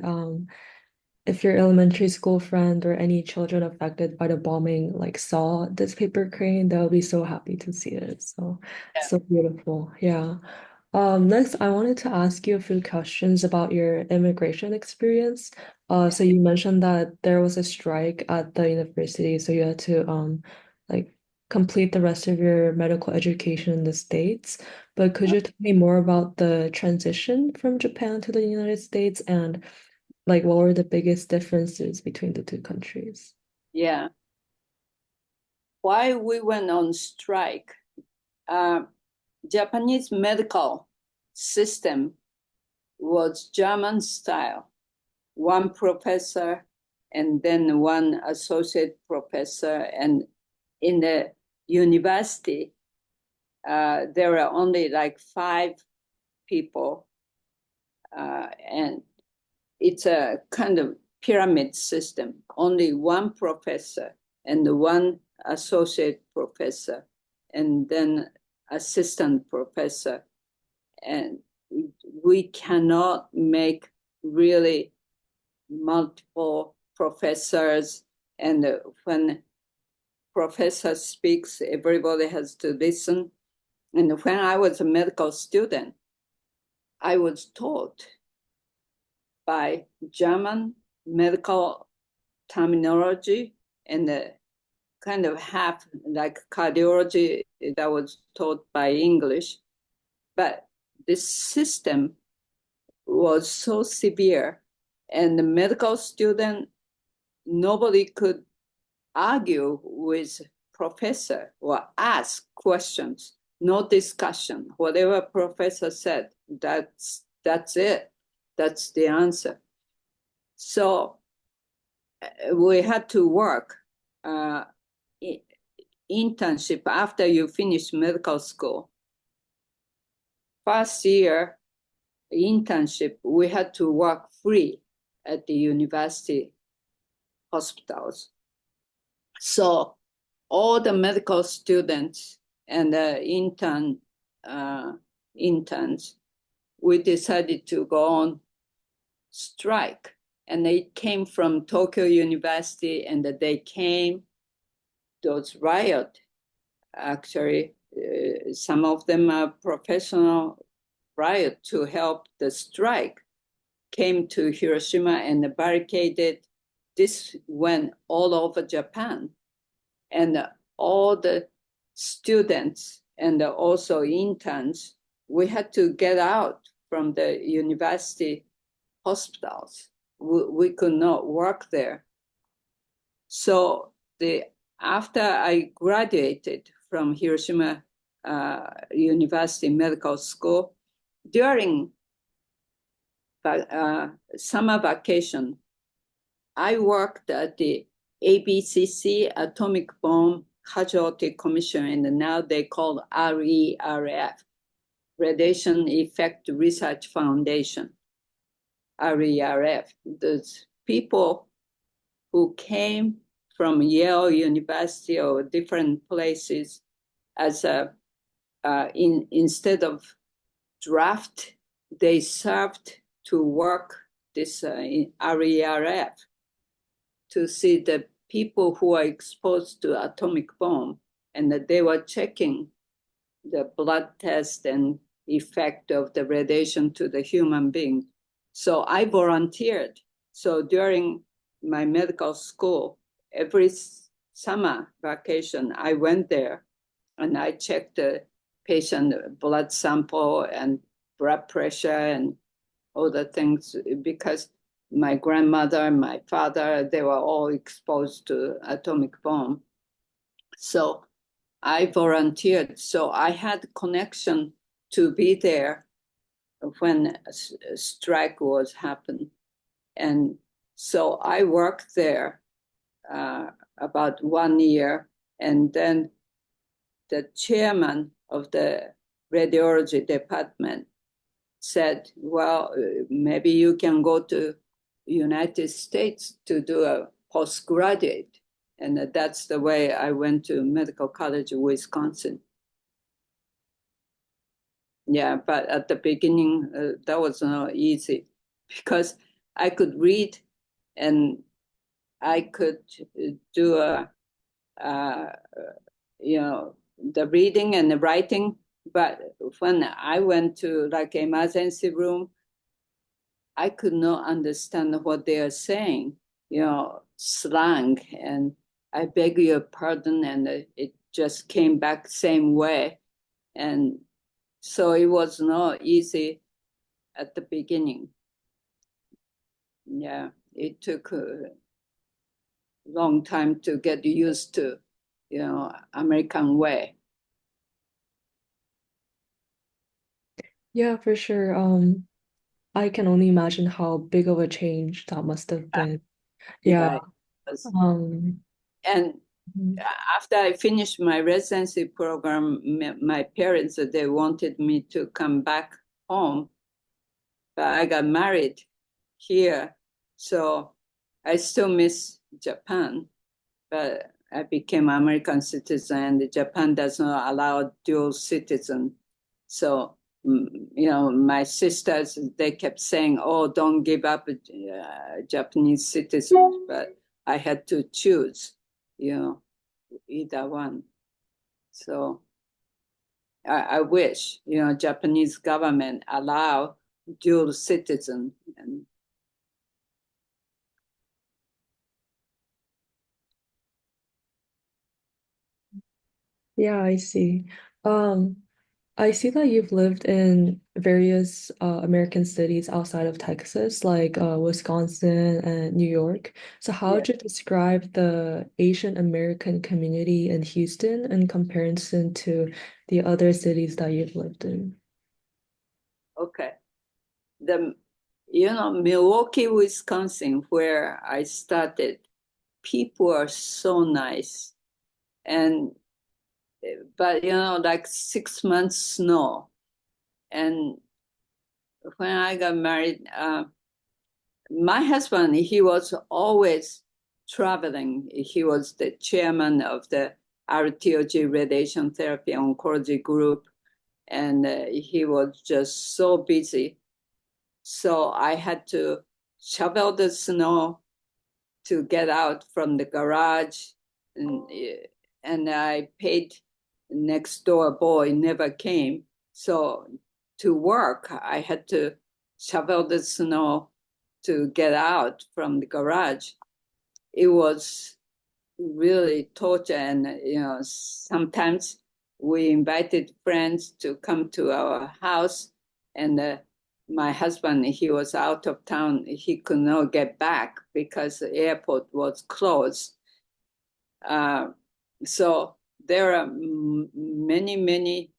if your elementary school friend or any children affected by the bombing like saw this paper crane, they'll be so happy to see it. So so beautiful. Yeah. Next, I wanted to ask you a few questions about your immigration experience. So you mentioned that there was a strike at the university, so you had to like complete the rest of your medical education in the States. But could you tell me more about the transition from Japan to the United States and like what were the biggest differences between the two countries? Yeah. Why we went on strike? Japanese medical system was German style. One professor and then one associate professor. And in the university, there were only like 5 people. And it's a kind of pyramid system. Only one professor and one associate professor, and then assistant professor. And we cannot make really multiple professors. And when professor speaks, everybody has to listen. And when I was a medical student, I was taught by German medical terminology and kind of half like cardiology that was taught by English. But this system was so severe, and the medical student, nobody could argue with professor or ask questions. No discussion. Whatever professor said, that's it. That's the answer. So we had to work internship after you finish medical school. First year internship, we had to work free at the university hospitals. So all the medical students and interns, we decided to go on strike. And they came from Tokyo University, and they came, those riot, actually, some of them are professional riot to help the strike, came to Hiroshima and barricaded. This went all over Japan. And all the students and also interns, we had to get out from the university hospitals. We could not work there. So after I graduated from Hiroshima University Medical School, during summer vacation, I worked at the ABCC, Atomic Bomb Casualty Commission, and now they call RERF, Radiation Effect Research Foundation, RERF. Those people who came from Yale University or different places as instead of draft, they served to work this RERF to see the people who are exposed to atomic bomb, and that they were checking the blood test and effect of the radiation to the human being. So I volunteered. So during my medical school, every summer vacation, I went there and I checked the patient blood sample and blood pressure and all the things, because my grandmother, my father, they were all exposed to atomic bomb. So I volunteered. So I had connection to be there when a strike was happening. And so I worked there about 1 year. And then the chairman of the radiology department said, well, maybe you can go to United States to do a postgraduate. And that's the way I went to Medical College of Wisconsin. Yeah, but at the beginning, that was not easy because I could read and I could do the reading and the writing. But when I went to like emergency room, I could not understand what they are saying, slang. And I beg your pardon, and it just came back same way. And so it was not easy at the beginning. Yeah, it took a long time to get used to, American way. Yeah, for sure. I can only imagine how big of a change that must have been. Yeah. Yeah. Um, And mhm. after I finished my residency program, my parents, they wanted me to come back home, but I got married here. So I still miss Japan, but I became American citizen, and Japan does not allow dual citizen. So, my sisters, they kept saying, oh, don't give up Japanese citizen, but I had to choose, either one. So I wish, Japanese government allow dual citizen. And Yeah, I see. Um, I see that you've lived in various American cities outside of Texas, like Wisconsin and New York. So how yeah, would you describe the Asian American community in Houston in comparison to the other cities that you've lived in? okay. Milwaukee, Wisconsin, where I started, people are so nice. And, but, like 6 months snow. And when I got married, my husband, he was always traveling. He was the chairman of the RTOG Radiation Therapy Oncology Group, and he was just so busy. So I had to shovel the snow to get out from the garage, and I paid next door boy, never came. So to work, I had to shovel the snow to get out from the garage. It was really torture, and sometimes we invited friends to come to our house, and my husband, he was out of town. He could not get back because the airport was closed. Uh, so there are many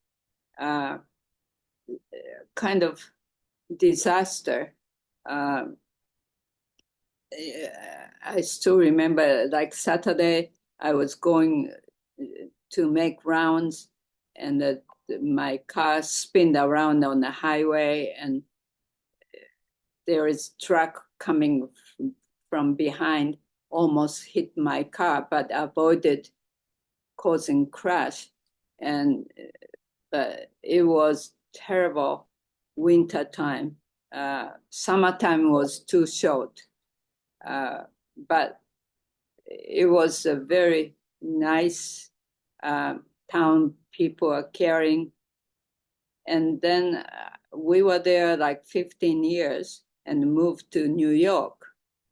uh, kind of disaster. Uh, I still remember, like Saturday, I was going to make rounds, and my car spinned around on the highway, and there is truck coming from behind, almost hit my car, but avoided causing crash. And it was terrible winter time. Summertime was too short, but it was a very nice town. People are caring. And then we were there like 15 years and moved to New York.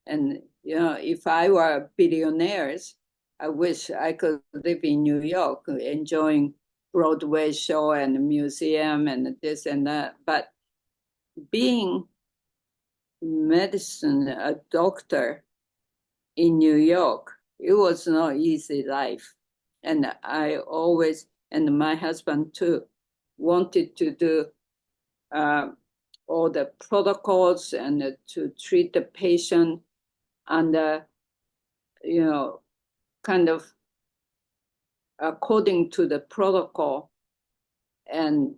And, you know, if I were billionaires, I wish I could live in New York, enjoying Broadway show and museum and this and that. But being medicine, a doctor in New York, it was not easy life. And I always, and my husband too, wanted to do all the protocols and to treat the patient under, you know, kind of according to the protocol. And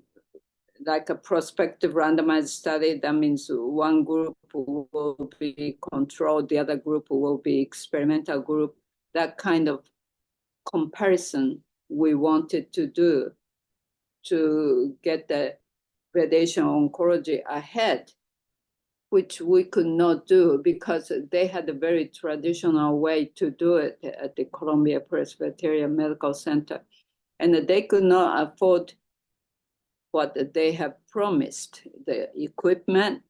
like a prospective randomized study, that means one group will be controlled, the other group will be experimental group. That kind of comparison we wanted to do to get the radiation oncology ahead, which we could not do because they had a very traditional way to do it at the Columbia Presbyterian Medical Center. And they could not afford what they have promised, the equipment,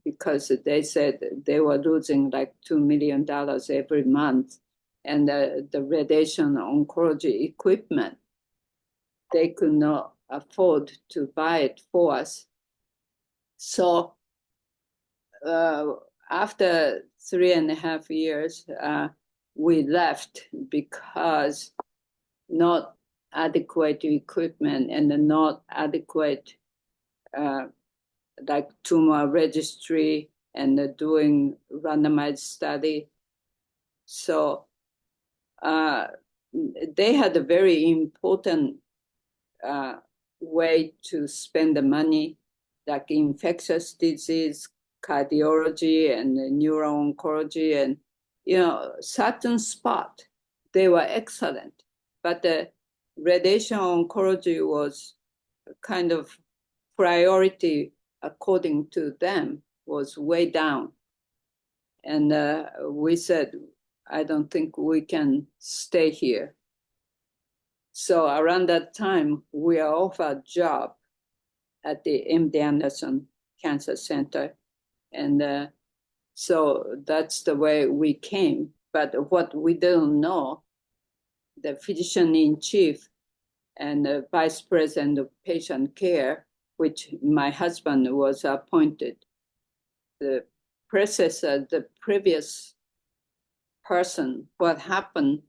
because they said they were losing like $2 million every month. And the radiation oncology equipment, they could not afford to buy it for us. So after 3.5 years, we left because not adequate equipment and not adequate like tumor registry and doing randomized study. So they had a very important way to spend the money, like infectious disease, cardiology, and neuro-oncology, and, you know, certain spot, they were excellent. But the radiation oncology was kind of priority according to them, was way down. And we said, I don't think we can stay here. So around that time, we are offered a job at the MD Anderson Cancer Center. And so that's the way we came. But what we didn't know, the physician-in-chief and the vice president of patient care, which my husband was appointed, the predecessor, the previous person, what happened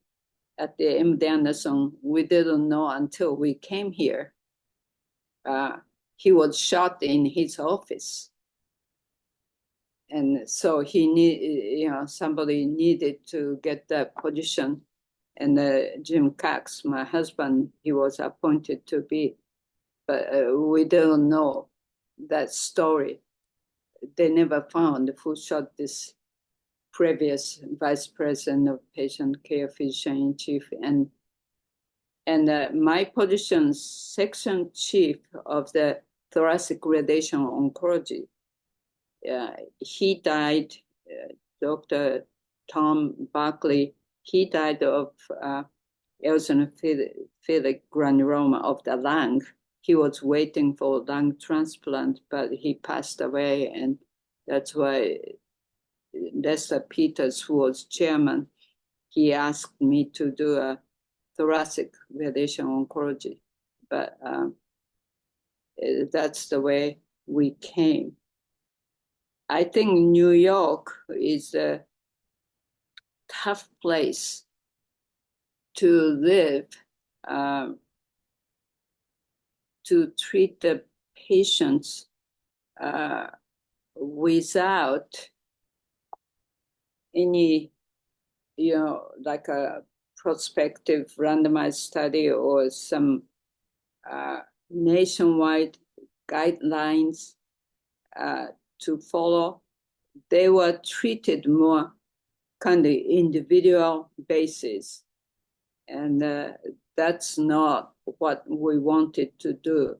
at the MD Anderson, we didn't know until we came here. He was shot in his office. And so somebody needed to get that position. And Jim Cox, my husband, he was appointed to be, but we don't know that story. They never found who shot this previous vice president of patient care, physician-in-chief, and my position, section chief of the thoracic radiation oncology. He died, Dr. Tom Barkley, he died of eosinophilic granuloma of the lung. He was waiting for lung transplant, but he passed away, and that's why Lester Peters, who was chairman, he asked me to do a thoracic radiation oncology. But that's the way we came. I think New York is a tough place to live, to treat the patients without any, like a prospective randomized study or some nationwide guidelines to follow. They were treated more kind of individual basis. And that's not what we wanted to do.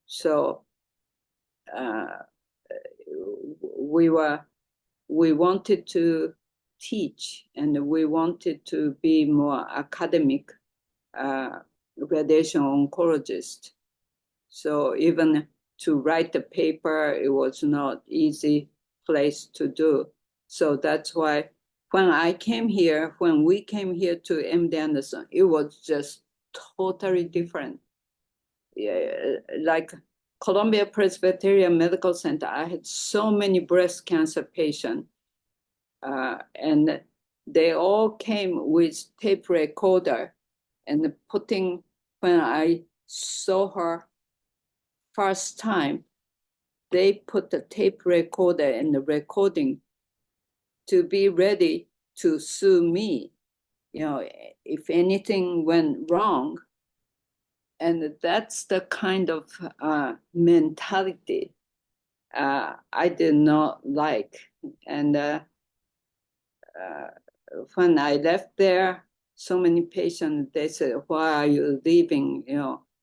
So we wanted to teach, and we wanted to be more academic radiation oncologist. So even to write the paper, it was not easy place to do. So that's why when we came here to MD Anderson, it was just totally different. Yeah, like Columbia Presbyterian Medical Center, I had so many breast cancer patients, and they all came with tape recorder, and when I saw her first time, they put the tape recorder and the recording to be ready to sue me, if anything went wrong. And that's the kind of mentality I did not like. And when I left there, so many patients, they said, why are you leaving?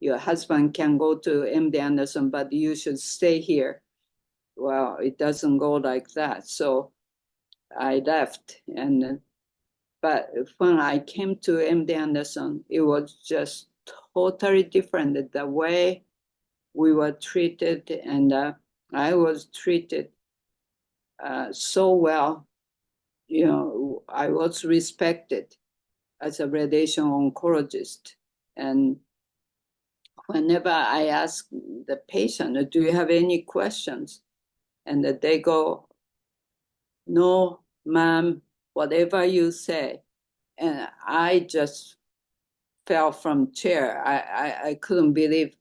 Your husband can go to MD Anderson, but you should stay here. Well, it doesn't go like that. So I left. But when I came to MD Anderson, it was just totally different. The way we were treated, and I was treated so well. I was respected as a radiation oncologist. And whenever I ask the patient, do you have any questions? And they go, no, ma'am, whatever you say. And I just fell from chair. I couldn't believe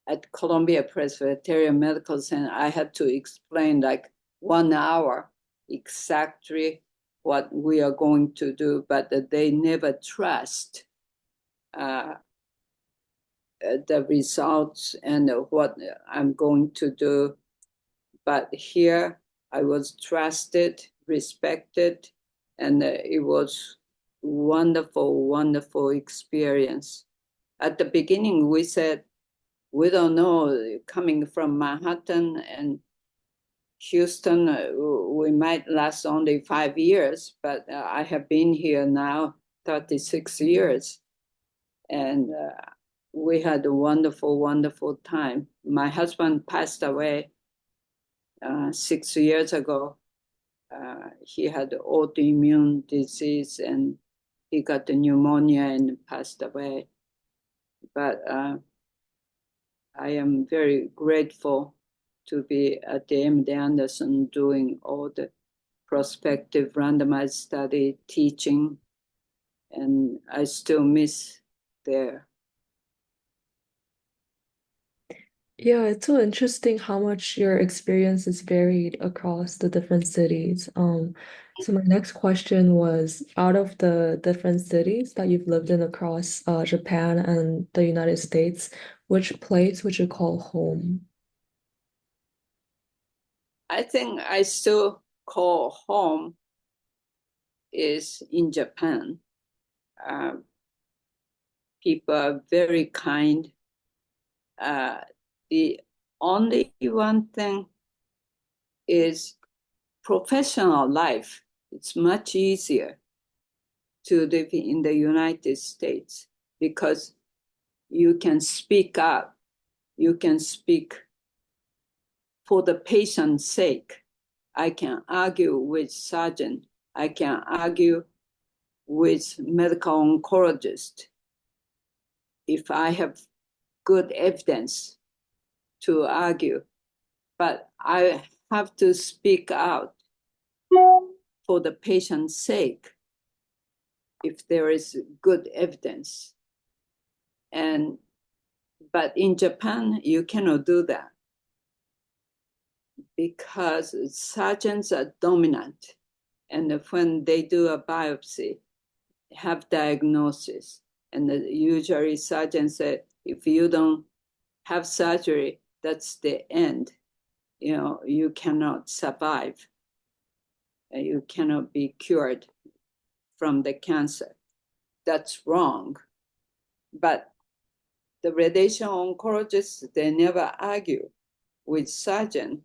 at Columbia Presbyterian Medical Center, I had to explain like 1 hour exactly what we are going to do, but they never trust the results and what I'm going to do. But here I was trusted, respected, and it was wonderful, wonderful experience. At the beginning, we said, we don't know, coming from Manhattan and Houston, we might last only 5 years, but I have been here now 36 years. And we had a wonderful, wonderful time. My husband passed away 6 years ago. He had autoimmune disease and he got the pneumonia and passed away. But I am very grateful to be at the MD Anderson doing all the prospective randomized study teaching, and I still miss there. Yeah, it's so interesting how much your experience is varied across the different cities. So my next question was, out of the different cities that you've lived in across Japan and the United States, which place would you call home? I think I still call home is in Japan. People are very kind. The only one thing is professional life. It's much easier to live in the United States because you can speak up. You can speak for the patient's sake. I can argue with surgeon. I can argue with medical oncologist if I have good evidence to argue. But I have to speak out for the patient's sake if there is good evidence. But in Japan, you cannot do that because surgeons are dominant. And when they do a biopsy, have diagnosis, and usually surgeons say, if you don't have surgery, that's the end. You cannot survive. You cannot be cured from the cancer. That's wrong. But the radiation oncologists, they never argue with surgeon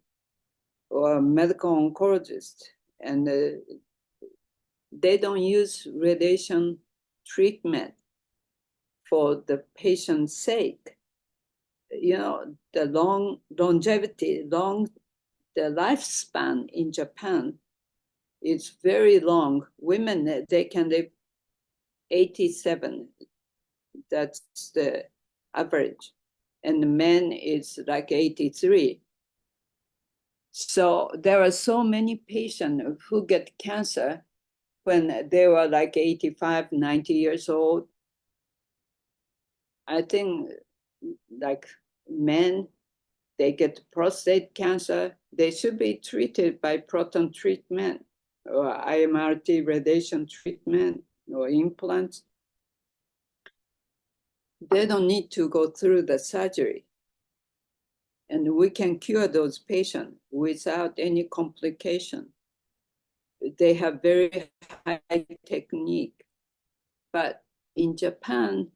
or medical oncologist, and they don't use radiation treatment for the patient's sake. The longevity, the lifespan in Japan is very long. Women, they can live 87. That's the average. And the men is like 83. So there are so many patients who get cancer when they were like 85, 90 years old. I think like men, they get prostate cancer, they should be treated by proton treatment or IMRT radiation treatment or implants. They don't need to go through the surgery. And we can cure those patients without any complication. They have very high technique. But in Japan,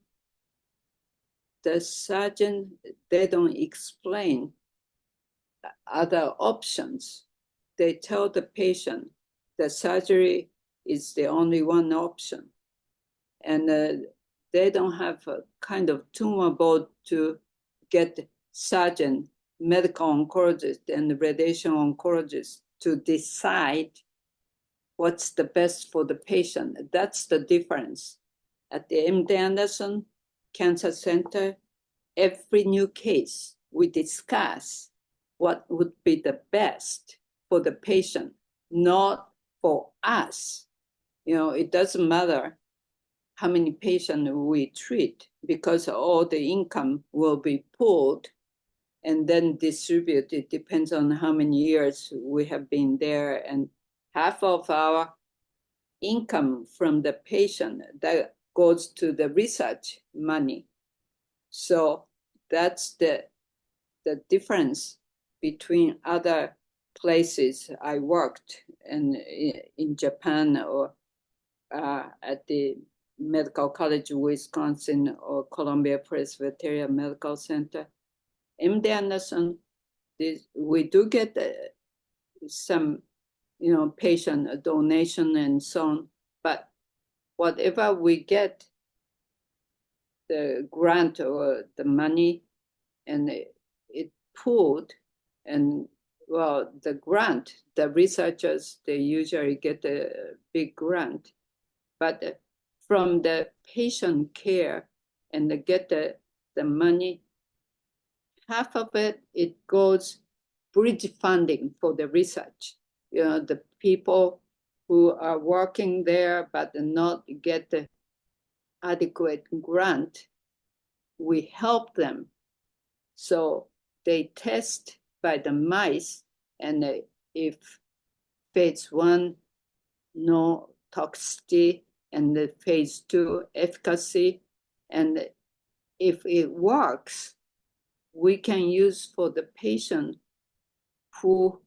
the surgeon, they don't explain other options. They tell the patient the surgery is the only one option. And they don't have a kind of tumor board to get surgeon, medical oncologist, and radiation oncologist to decide what's the best for the patient. That's the difference. At the MD Anderson Cancer Center, every new case, we discuss what would be the best for the patient, not for us. It doesn't matter how many patients we treat because all the income will be pooled and then distributed. It depends on how many years we have been there. And half of our income from the patient that goes to the research money. So that's the difference between other places I worked in Japan or at the Medical College of Wisconsin or Columbia Presbyterian Medical Center. MD Anderson, we do get some, patient donation and so on, but whatever we get, the grant or the money, and it pooled, and well, the grant, the researchers, they usually get a big grant, but from the patient care and they get the money, half of it goes bridge funding for the research. The people who are working there but not get the adequate grant, we help them. So they test by the mice, and if phase 1, no toxicity, and the phase 2 efficacy, and if it works, we can use for the patient who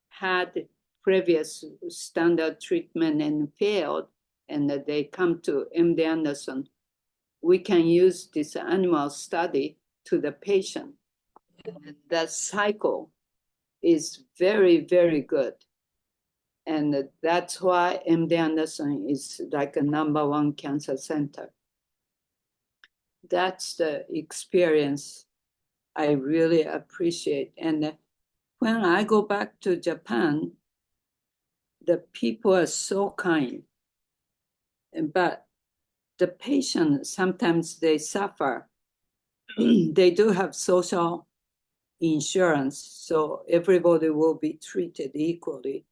had previous standard treatment and failed, and that they come to MD Anderson, we can use this animal study to the patient. That cycle is very, very good. And that's why MD Anderson is like a #1 cancer center. That's the experience I really appreciate. And when I go back to Japan, the people are so kind. But the patients, sometimes they suffer. They do have social insurance, so everybody will be treated equally,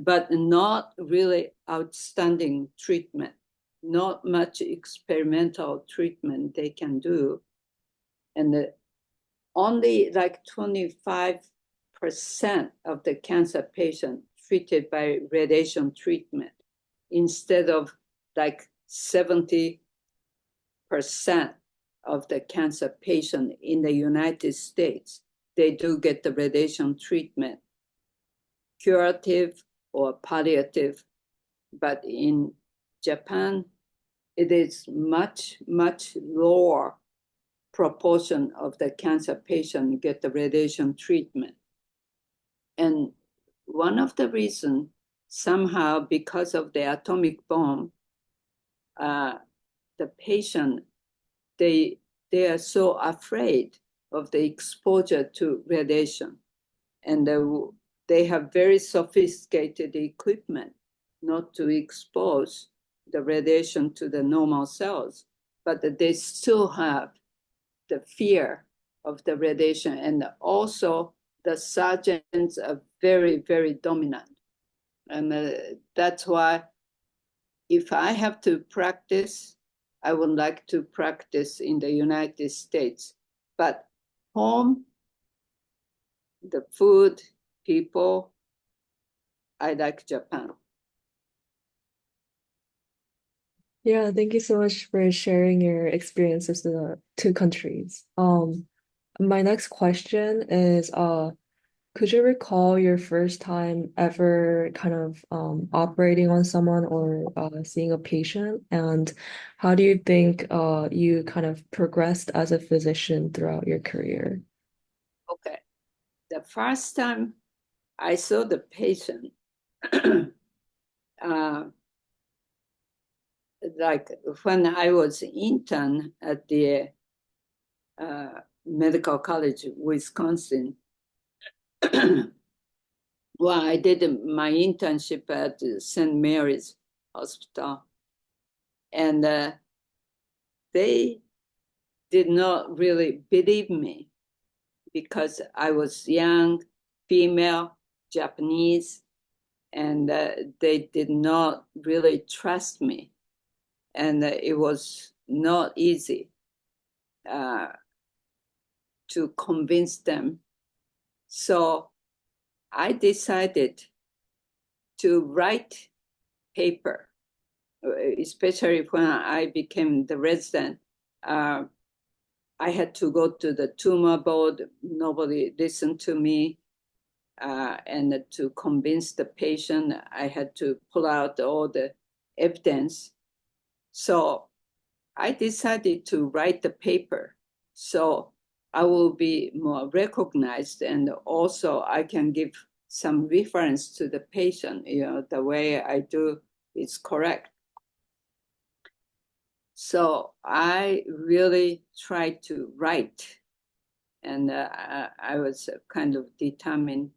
but not really outstanding treatment, not much experimental treatment they can do. And only like 25% of the cancer patients treated by radiation treatment instead of like 70% of the cancer patient in the United States, they do get the radiation treatment, curative or palliative. But in Japan, it is much, much lower proportion of the cancer patient get the radiation treatment. And one of the reasons, somehow because of the atomic bomb, the patient, they are so afraid of the exposure to radiation. And they have very sophisticated equipment not to expose the radiation to the normal cells, but they still have the fear of the radiation. And also the sergeants are very, very dominant. And that's why if I have to practice, I would like to practice in the United States. But home, the food, people, I like Japan. Yeah, thank you so much for sharing your experiences in the two countries. My next question is, could you recall your first time ever kind of operating on someone or seeing a patient? And how do you think you kind of progressed as a physician throughout your career? Okay. The first time I saw the patient, like when I was intern at the Medical College of Wisconsin. Well, I did my internship at St. Mary's Hospital, and they did not really believe me because I was young, female, Japanese, and they did not really trust me. And it was not easy to convince them. So I decided to write paper, especially when I became the resident. I had to go to the tumor board. Nobody listened to me. And to convince the patient, I had to pull out all the evidence. So I decided to write the paper. So I will be more recognized, and also I can give some reference to the patient, the way I do is correct. So I really tried to write, and I was kind of determined.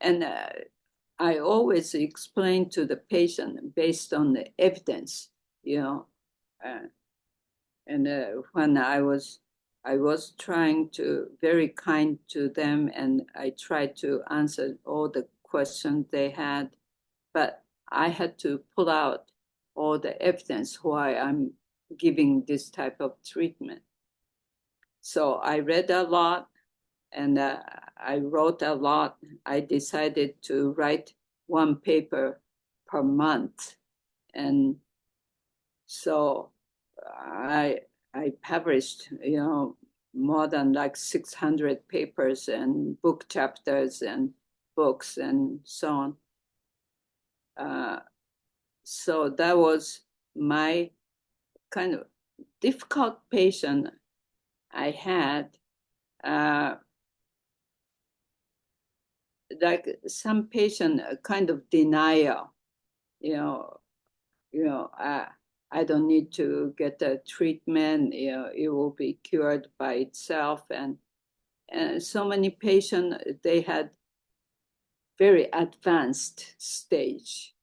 And I always explain to the patient based on the evidence, and when I was trying to very kind to them, and I tried to answer all the questions they had, but I had to pull out all the evidence why I'm giving this type of treatment. So I read a lot, and I wrote a lot. I decided to write one paper per month, and so I published, more than like 600 papers and book chapters and books and so on. So that was my kind of difficult patient I had. Like some patient kind of denial, I don't need to get a treatment, it will be cured by itself. And so many patients, they had very advanced stage.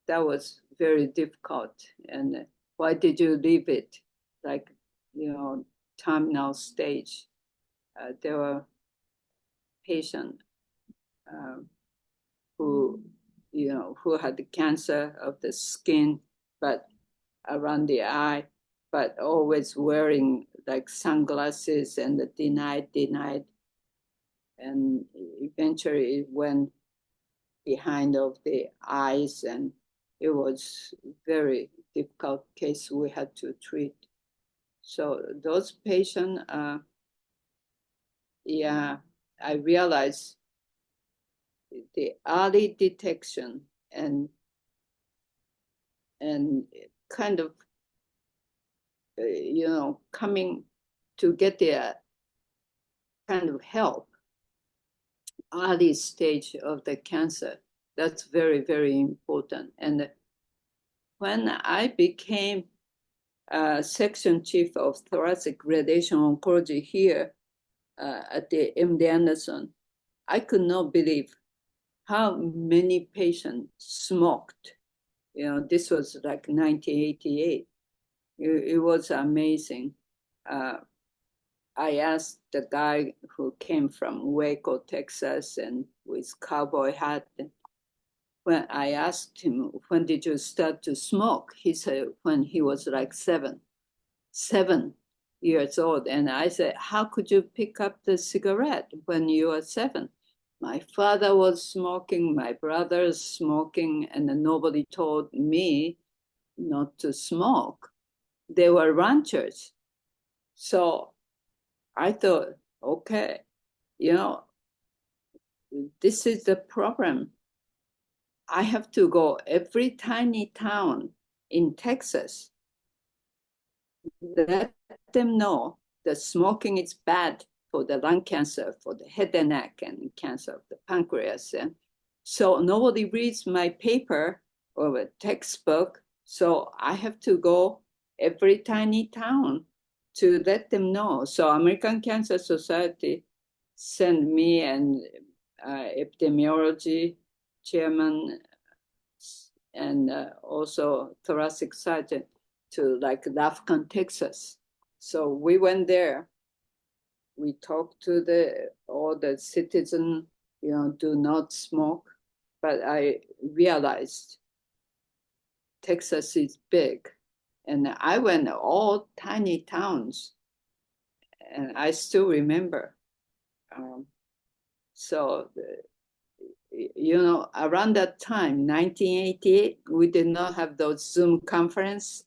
That was very difficult. And why did you leave it? Like, terminal stage. There were patients who had cancer of the skin, but around the eye, but always wearing like sunglasses, and denied. And eventually when behind of the eyes, and it was very difficult case we had to treat. So those patients, yeah, I realized the early detection and kind of, coming to get the kind of help early stage of the cancer. That's very, very important. And when I became section chief of thoracic radiation oncology here at the MD Anderson, I could not believe how many patients smoked. This was like 1988. It was amazing. I asked the guy who came from Waco, Texas, and with cowboy hat. When I asked him, when did you start to smoke? He said, when he was like 7 years old. And I said, how could you pick up the cigarette when you were 7? My father was smoking, my brother's smoking, and nobody told me not to smoke. They were ranchers. So I thought, okay, this is the problem. I have to go every tiny town in Texas, let them know that smoking is bad for the lung cancer, for the head and neck, and cancer of the pancreas. And so nobody reads my paper or a textbook. So I have to go every tiny town to let them know. So American Cancer Society sent me and epidemiology chairman and also thoracic surgeon to like Lafayette, Texas. So we went there. We talked to all the citizens, do not smoke. But I realized Texas is big. And I went all tiny towns. And I still remember. So, around that time, 1988, we did not have those Zoom conference,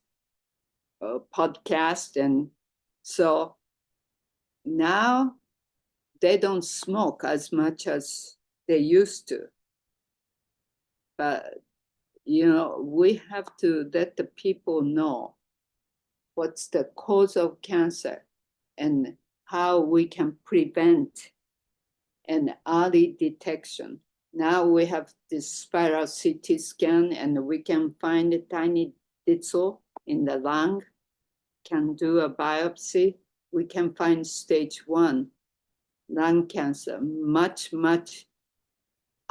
podcast. And so now they don't smoke as much as they used to. But, we have to let the people know what's the cause of cancer and how we can prevent and early detection. Now we have this spiral CT scan, and we can find a tiny ditzel in the lung, can do a biopsy. We can find stage 1 lung cancer, much, much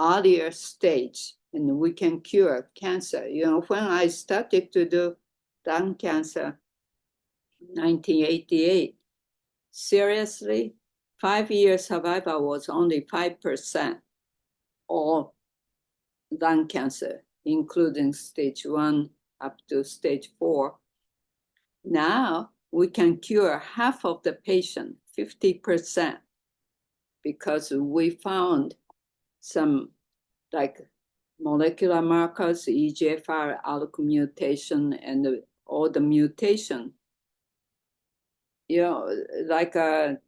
earlier stage, and we can cure cancer. When I started to do lung cancer, 1988, seriously, 5-year survival was only 5%, or lung cancer, including stage 1 up to stage 4. Now we can cure half of the patient, 50%, because we found some like molecular markers, EGFR, ALK mutation, and all the mutation. Like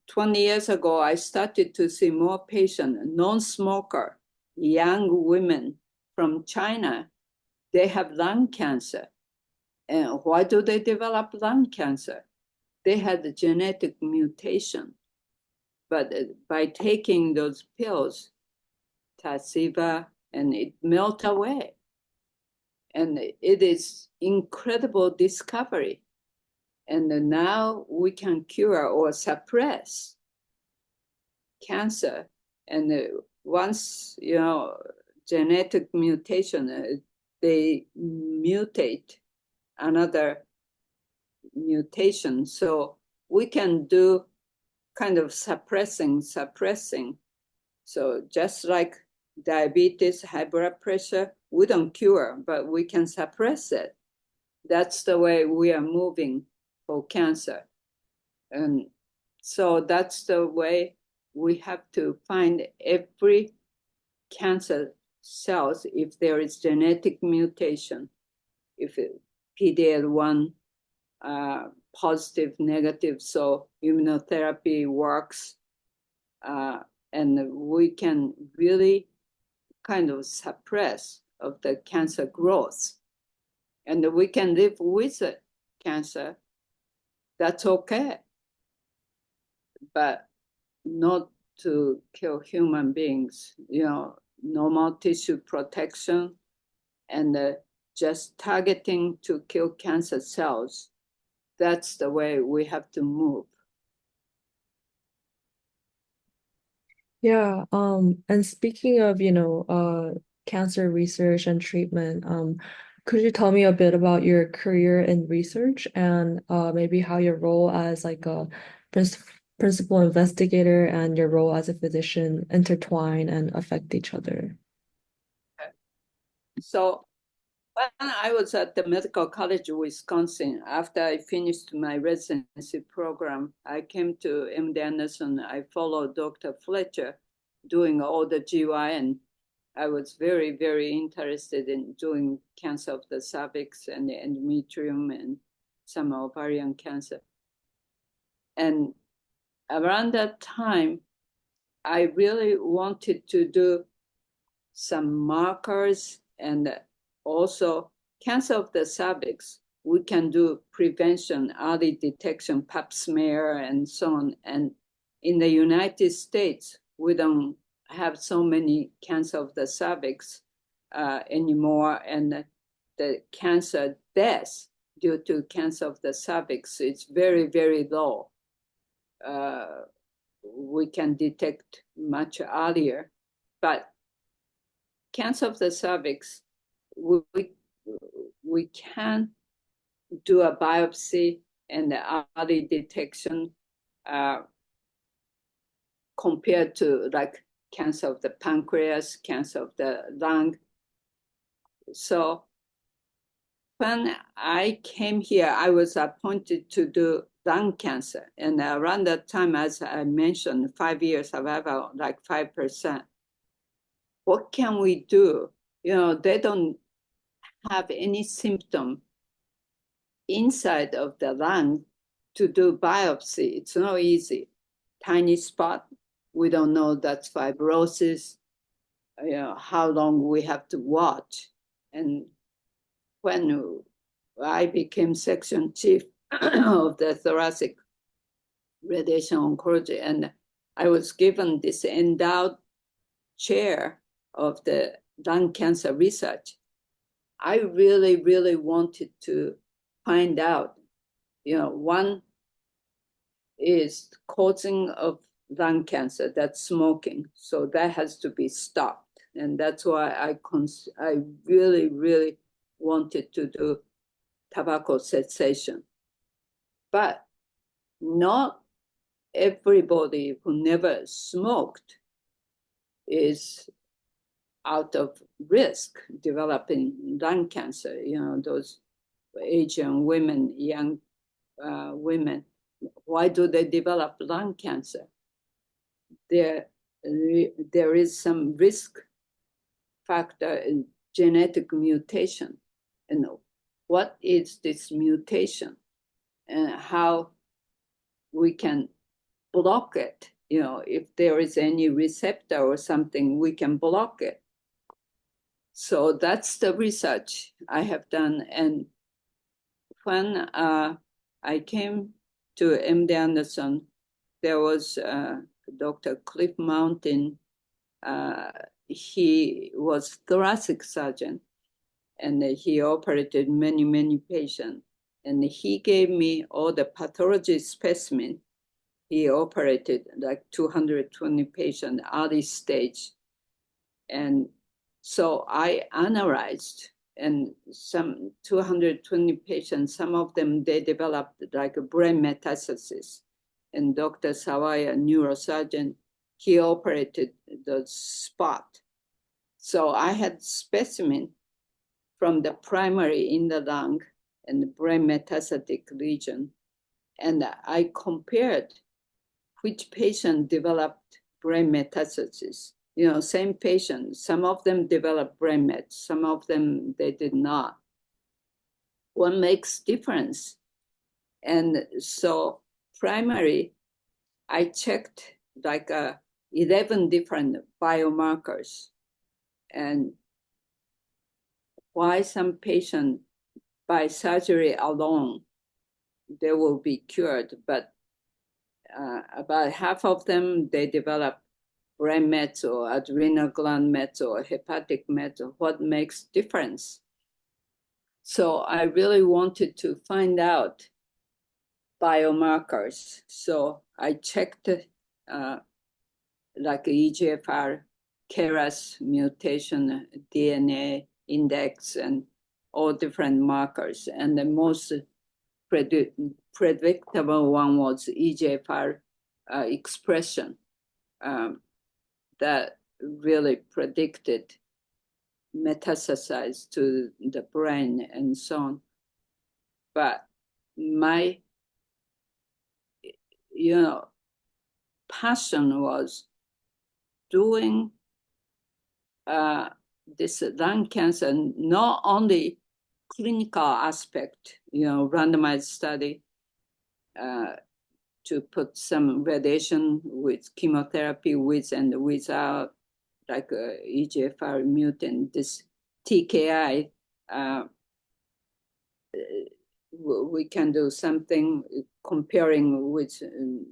20 years ago, I started to see more patients, non-smoker, young women from China. They have lung cancer. And why do they develop lung cancer? They had a genetic mutation. But by taking those pills, Tarceva, and it melt away. And it is incredible discovery. And now we can cure or suppress cancer. And once, genetic mutation, they mutate another mutation. So we can do kind of suppressing. So just like diabetes, high blood pressure, we don't cure, but we can suppress it. That's the way we are moving for cancer. And so that's the way we have to find every cancer cells if there is genetic mutation, if PDL1 positive, negative, so immunotherapy works, and we can really kind of suppress of the cancer growth. And we can live with it, cancer, that's okay. But not to kill human beings, normal tissue protection and just targeting to kill cancer cells. That's the way we have to move. Yeah, and speaking of, cancer research and treatment, could you tell me a bit about your career in research and maybe how your role as like a principal investigator and your role as a physician intertwine and affect each other? So when I was at the Medical College of Wisconsin, after I finished my residency program, I came to MD Anderson. I followed Dr. Fletcher doing all the GY, and I was very, very interested in doing cancer of the cervix and the endometrium and some ovarian cancer. And around that time, I really wanted to do some markers and also cancer of the cervix. We can do prevention, early detection, pap smear, and so on. And in the United States, we don't have so many cancer of the cervix anymore. And the cancer death due to cancer of the cervix is very, very low. We can detect much earlier. But cancer of the cervix, we can do a biopsy and the early detection compared to like cancer of the pancreas, cancer of the lung. So when I came here, I was appointed to do lung cancer. And around that time, as I mentioned, 5 years, survival, like 5%. What can we do? They don't have any symptom inside of the lung to do biopsy. It's not easy. Tiny spot, we don't know that's fibrosis, how long we have to watch. And when I became section chief of the thoracic radiation oncology, and I was given this endowed chair of the lung cancer research, I really, really wanted to find out, one is causing of lung cancer, that's smoking. So that has to be stopped. And that's why I really, really wanted to do tobacco cessation. But not everybody who never smoked is out of risk developing lung cancer. Those Asian women, young women, why do they develop lung cancer? There is some risk factor in genetic mutation. And what is this mutation and how we can block it? If there is any receptor or something, we can block it. So that's the research I have done. And when I came to MD Anderson, there was Dr. Cliff Mountain. He was thoracic surgeon, and he operated many, many patients. And he gave me all the pathology specimen. He operated like 220 patients, early stage. And so I analyzed, and some 220 patients, some of them, they developed like a brain metastasis. And Dr. Sawaya, neurosurgeon, he operated the spot. So I had specimen from the primary in the lung and the brain metastatic region. And I compared which patient developed brain metastasis, same patient. Some of them developed brain mets, some of them they did not. What makes difference? And so primary, I checked like 11 different biomarkers, and why some patient by surgery alone, they will be cured, but about half of them, they develop brain mets or adrenal gland mets or hepatic mets, or what makes difference. So I really wanted to find out biomarkers. So I checked like EGFR, KRAS mutation, DNA index, and all different markers. And the most predictable one was EGFR expression that really predicted metastasize to the brain and so on. But my, passion was doing this lung cancer, not only clinical aspect, randomized study to put some radiation with chemotherapy with and without, like EGFR mutant, this TKI, we can do something comparing with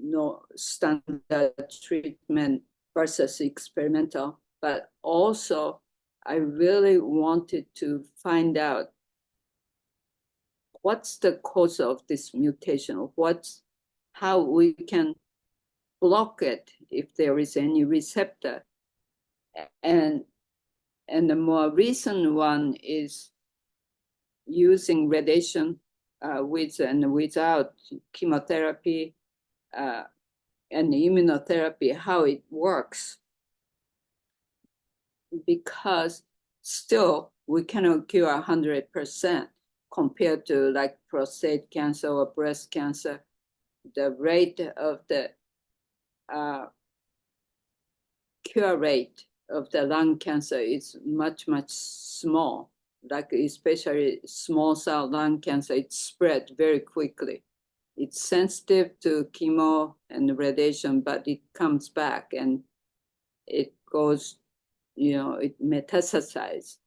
no standard treatment versus experimental. But also, I really wanted to find out what's the cause of this mutation, how we can block it if there is any receptor. And the more recent one is using radiation with and without chemotherapy and immunotherapy, how it works. Because still we cannot cure 100% compared to like prostate cancer or breast cancer. The rate of the cure rate of the lung cancer is much, much small. Like especially small cell lung cancer, it spread very quickly. It's sensitive to chemo and radiation, but it comes back and it goes, it metastasizes,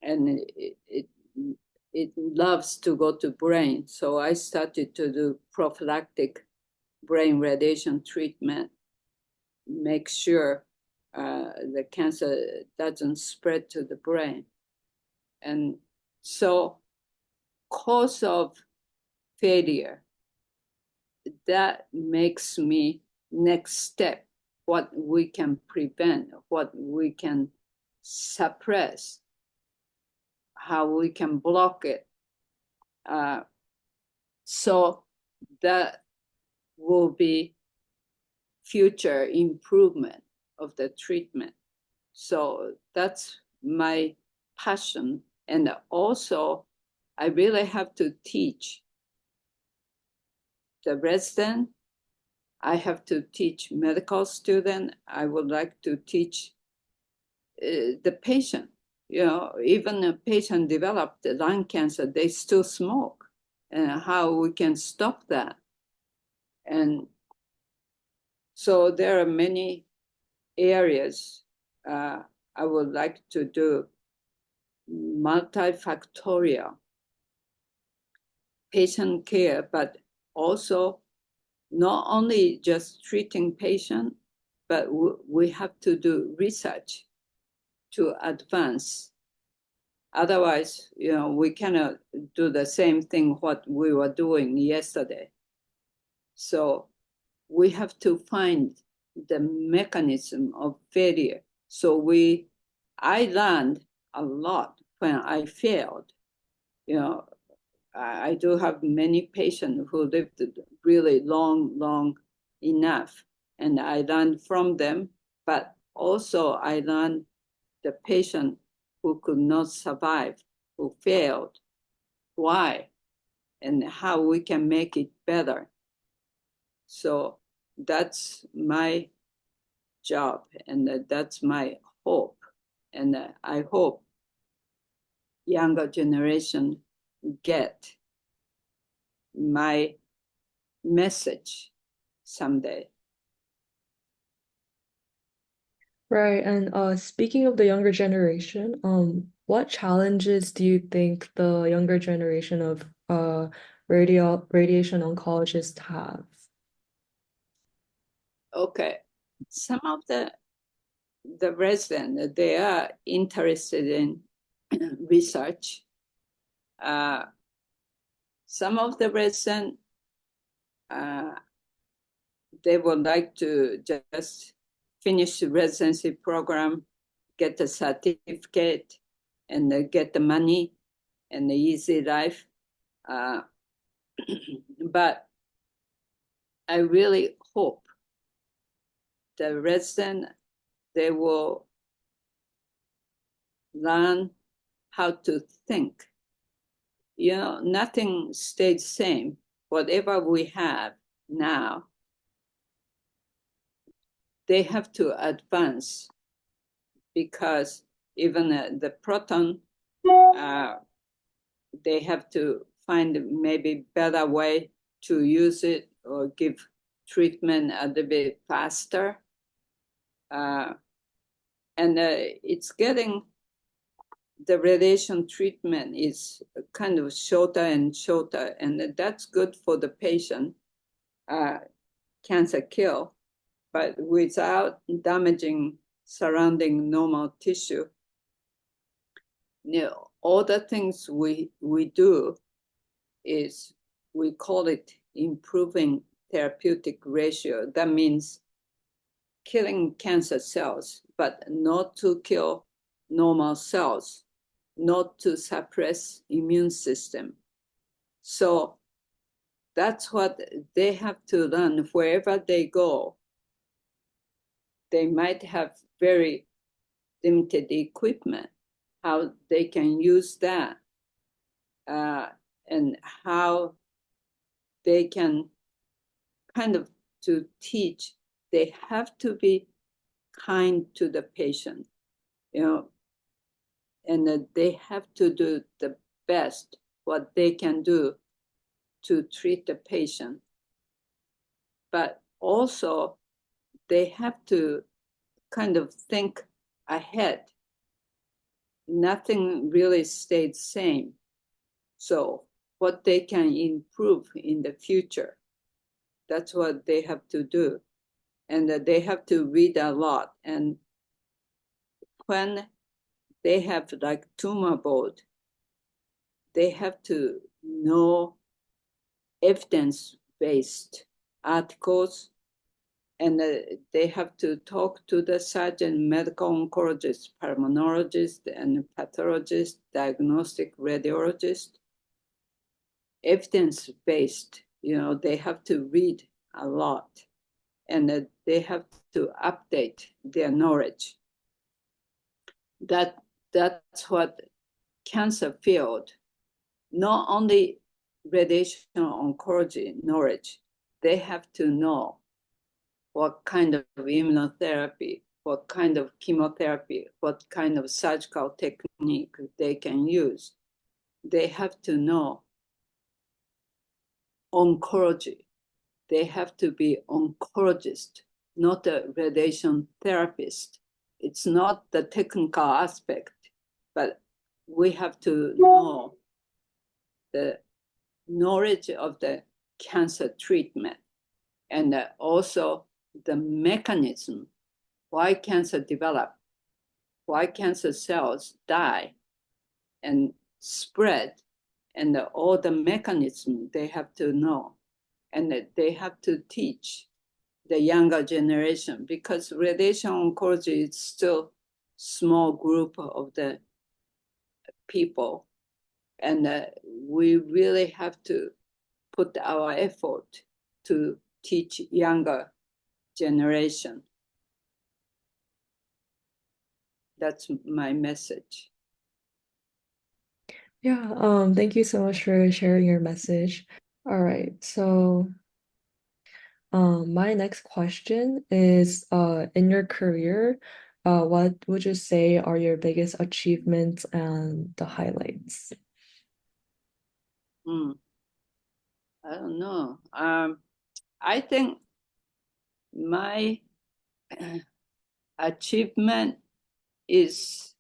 and it loves to go to brain. So I started to do prophylactic brain radiation treatment, make sure the cancer doesn't spread to the brain. And so cause of failure, that makes me next step, what we can prevent, what we can suppress, how we can block it. So that will be future improvement of the treatment. So that's my passion. And also, I really have to teach the resident. I have to teach medical student. I would like to teach the patient. Even a patient developed lung cancer, they still smoke, and how we can stop that. And so there are many areas I would like to do multifactorial patient care, but also not only just treating patient, but we have to do research to advance. Otherwise, we cannot do the same thing what we were doing yesterday. So we have to find the mechanism of failure. So I learned a lot when I failed. I do have many patients who lived really long enough, and I learned from them, but also I learned the patient who could not survive, who failed, why, and how we can make it better. So that's my job, and that's my hope. And I hope younger generation get my message someday. Right. And speaking of the younger generation, what challenges do you think the younger generation of radiation oncologists have? Okay, some of the residents, they are interested in research. Some of the residents, they would like to just finish the residency program, get a certificate, and get the money and the easy life. But I really hope the resident, they will learn how to think. You know, nothing stays the same. Whatever we have now, they have to advance, because even the proton, they have to find maybe better way to use it or give treatment a little bit faster. And it's getting, the radiation treatment is kind of shorter and shorter, and that's good for the patient, cancer kill, but without damaging surrounding normal tissue. You know, all the things we do is, we call it improving therapeutic ratio. That means killing cancer cells, but not to kill normal cells, not to suppress immune system. So that's what they have to learn wherever they go. They might have very limited equipment, how they can use that, and how they can kind of to teach. They have to be kind to the patient, you know, and they have to do the best what they can do to treat the patient. But also, they have to kind of think ahead. Nothing really stayed same. So what they can improve in the future, that's what they have to do. And they have to read a lot. And when they have like tumor board, they have to know evidence-based articles, and they have to talk to the surgeon, medical oncologist, pulmonologist, and pathologist, diagnostic radiologist. Evidence-based, you know, they have to read a lot, and they have to update their knowledge. That's what cancer field, not only radiation oncology knowledge, they have to know what kind of immunotherapy, what kind of chemotherapy, what kind of surgical technique they can use. They have to know oncology. They have to be oncologist, not a radiation therapist. It's not the technical aspect, but we have to know the knowledge of the cancer treatment, and also the mechanism, why cancer develop, why cancer cells die and spread, and all the mechanism they have to know, and they have to teach the younger generation, because radiation oncology is still small group of the people, and we really have to put our effort to teach younger generation. That's my message. Yeah, thank you so much for sharing your message. All right, so My next question is, in your career, what would you say are your biggest achievements and the highlights? I don't know. I think my achievement is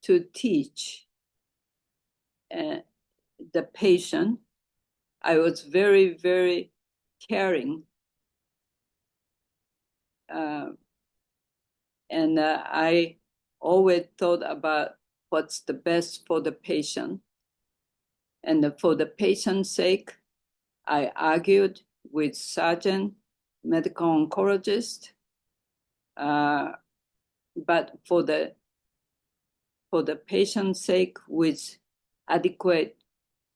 to teach the patient. I was very, very caring. And I always thought about what's the best for the patient. And for the patient's sake, I argued with surgeon, medical oncologist, but for the patient's sake, with adequate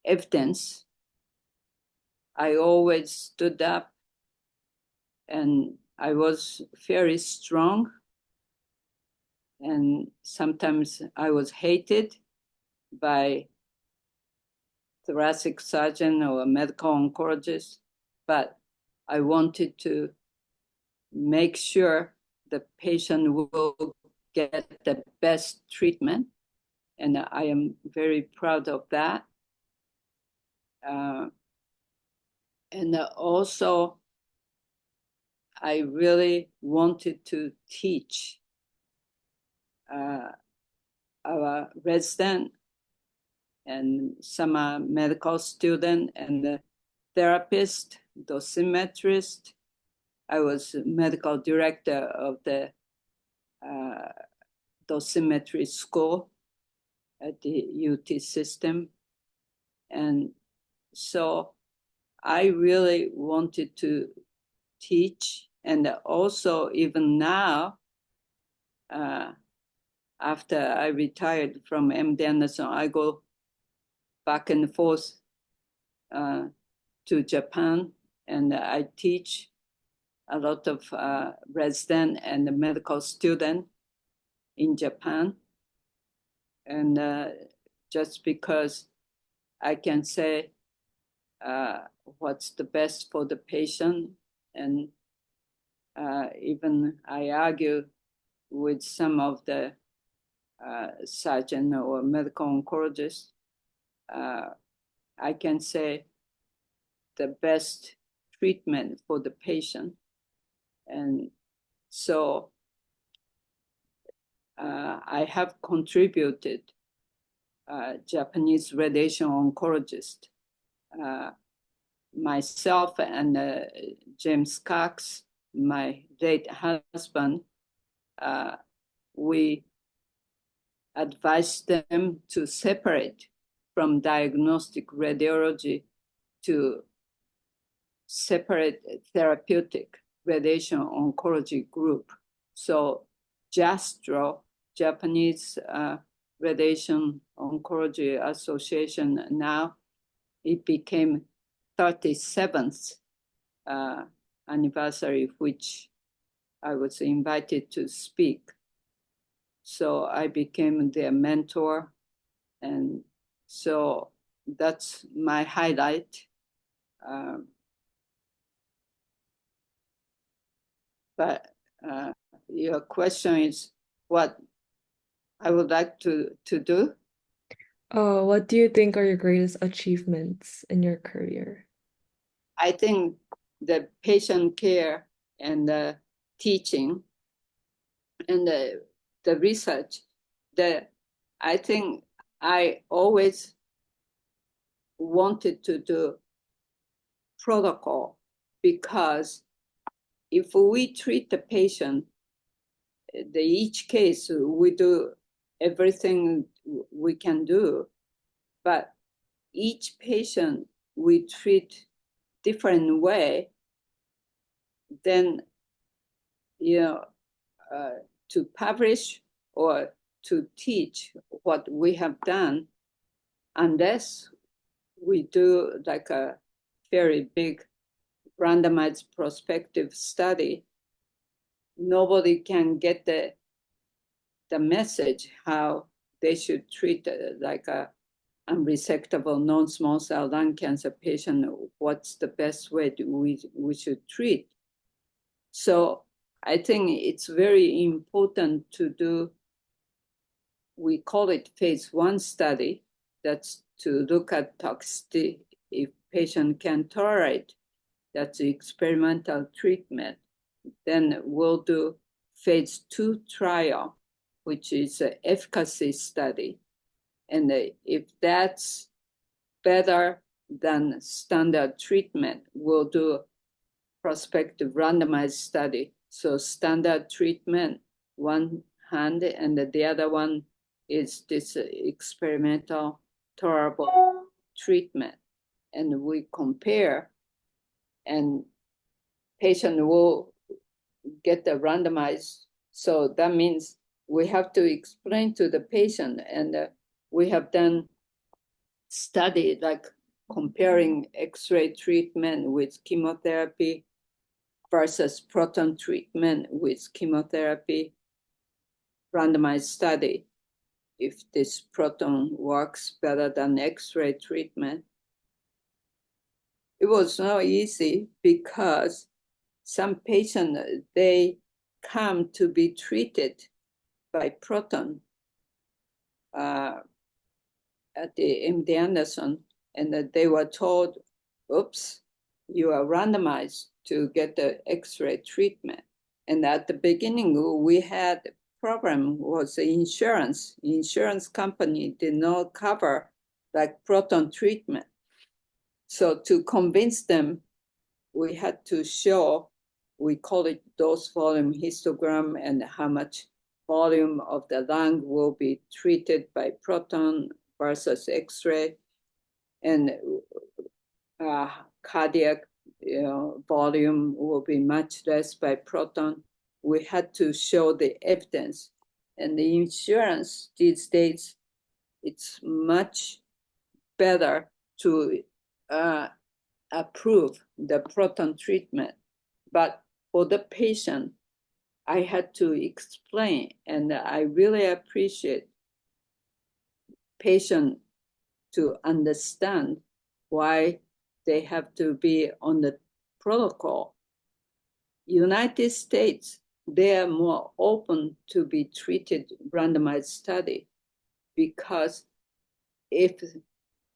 evidence, I always stood up, and I was very strong. And sometimes I was hated by thoracic surgeon or a medical oncologist, but I wanted to make sure the patient will get the best treatment. And I am very proud of that. And also, I really wanted to teach our resident and some medical student and the therapist, dosimetrist. I was medical director of the dosimetry school at the UT system. And so I really wanted to teach. And also, even now, after I retired from MD Anderson, I go back and forth to Japan, and I teach a lot of resident and medical student in Japan. And just because I can say what's the best for the patient, and even I argue with some of the surgeon or medical oncologist, I can say the best treatment for the patient. And so I have contributed Japanese radiation oncologist, myself and James Cox, my late husband, we advised them to separate from diagnostic radiology to separate therapeutic radiation oncology group. So JASTRO, Japanese Radiation Oncology Association, now it became 37th anniversary, which I was invited to speak. So I became their mentor. And so that's my highlight. But your question is what I would like to do. What do you think are your greatest achievements in your career? I think the patient care and the teaching and the research, I think I always wanted to do protocol, because if we treat the patient, each case we do everything we can do, but each patient we treat different way, then to publish or to teach what we have done, unless we do like a very big randomized prospective study, nobody can get the message how they should treat like unresectable non-small cell lung cancer patient, what's the best way we should treat. So I think it's very important to do, we call it phase 1 study, that's to look at toxicity if patient can tolerate. That's the experimental treatment. Then we'll do phase 2 trial, which is an efficacy study. And if that's better than standard treatment, we'll do prospective randomized study. So standard treatment, one hand, and the other one is this experimental tolerable treatment. And we compare, and patient will get the randomized. So that means we have to explain to the patient, and we have done study like comparing X-ray treatment with chemotherapy versus proton treatment with chemotherapy, randomized study. If this proton works better than X-ray treatment. It was not easy because some patients, they come to be treated by proton at the MD Anderson, and they were told, oops, you are randomized to get the X-ray treatment. And at the beginning, we had program was insurance. Insurance company did not cover like proton treatment. So to convince them, we had to show, we call it dose volume histogram, and how much volume of the lung will be treated by proton versus X-ray, and cardiac volume will be much less by proton. We had to show the evidence. And the insurance these days, it's much better to approve the proton treatment. But for the patient, I had to explain, and I really appreciate patient to understand why they have to be on the protocol. United States, they are more open to be treated randomized study, because if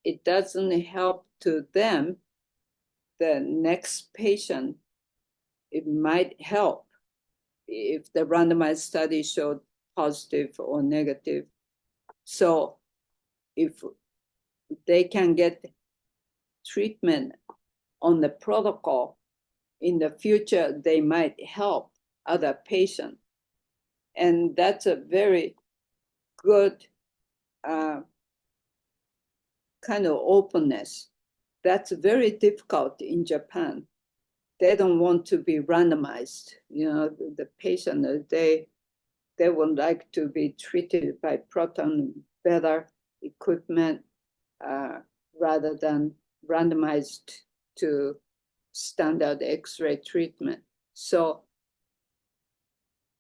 it doesn't help to them, the next patient, it might help if the randomized study showed positive or negative. So if they can get treatment on the protocol, in the future, they might help other patients. And that's a very good kind of openness. That's very difficult in Japan. They don't want to be randomized. The patient, they would like to be treated by proton, better equipment, rather than randomized to standard X-ray treatment. So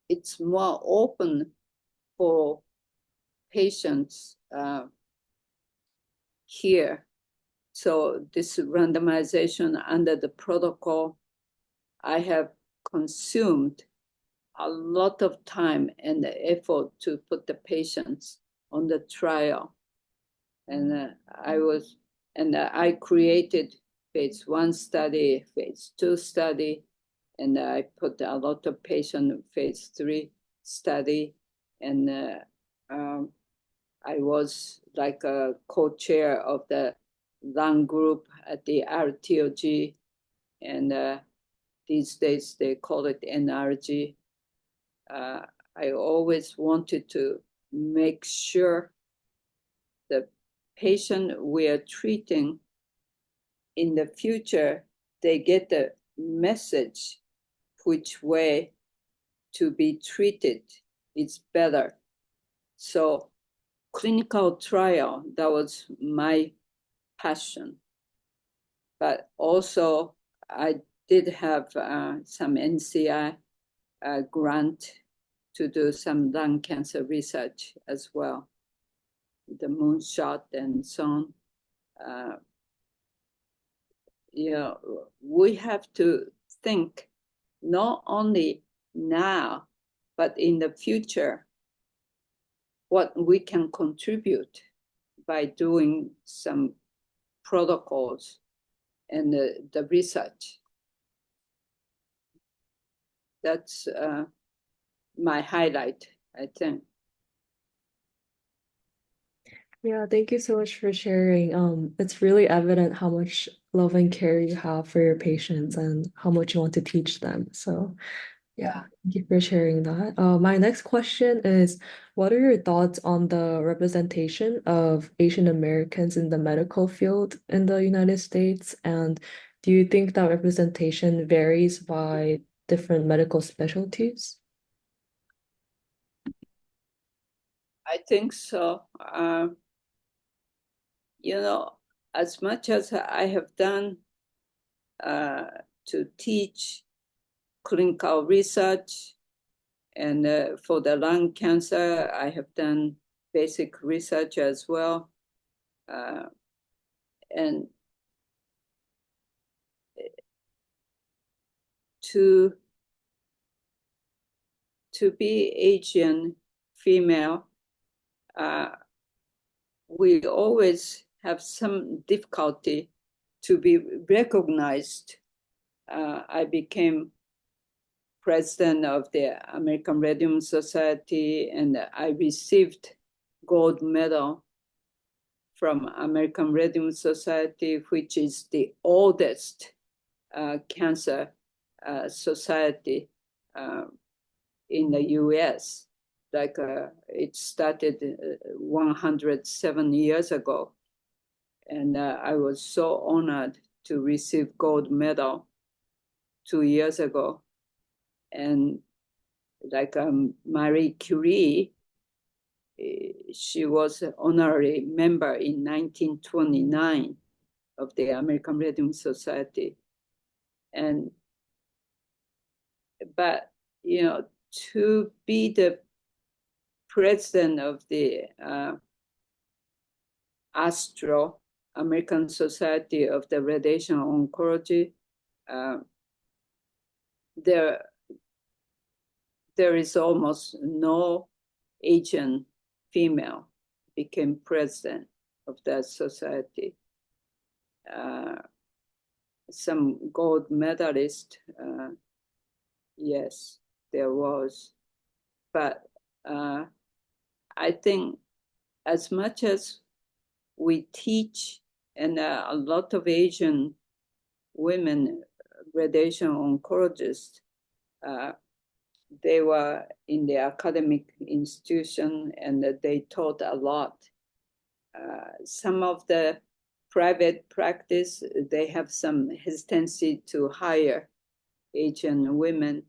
it's more open for patients here. So this randomization under the protocol, I have consumed a lot of time and effort to put the patients on the trial. And I created phase 1 study, phase 2 study, and I put a lot of patients in phase 3 study. And I was like a co-chair of the lung group at the RTOG, and these days they call it NRG. I always wanted to make sure the patient we are treating in the future, they get the message which way to be treated is better. So clinical trial, that was my passion. But also I did have some NCI grant to do some lung cancer research as well. the moonshot and so on. We have to think not only now, but in the future, what we can contribute by doing some protocols and the research. That's my highlight, I think. Yeah, thank you so much for sharing. It's really evident how much love and care you have for your patients and how much you want to teach them. So, yeah, thank you for sharing that. My next question is, what are your thoughts on the representation of Asian Americans in the medical field in the United States? And do you think that representation varies by different medical specialties? I think so. As much as I have done to teach clinical research, and for the lung cancer, I have done basic research as well. And to be Asian female, we always have some difficulty to be recognized. I became president of the American Radium Society, and I received gold medal from American Radium Society, which is the oldest cancer society in the US. Like it started 107 years ago. And I was so honored to receive gold medal 2 years ago. And like Marie Curie, she was an honorary member in 1929 of the American Radium Society. But to be the president of the ASTRO, American Society of the Radiation Oncology, there is almost no Asian female became president of that society. Some gold medalist, yes, there was. But I think as much as we teach, and a lot of Asian women radiation oncologists, they were in the academic institution and they taught a lot. Some of the private practice, they have some hesitancy to hire Asian women.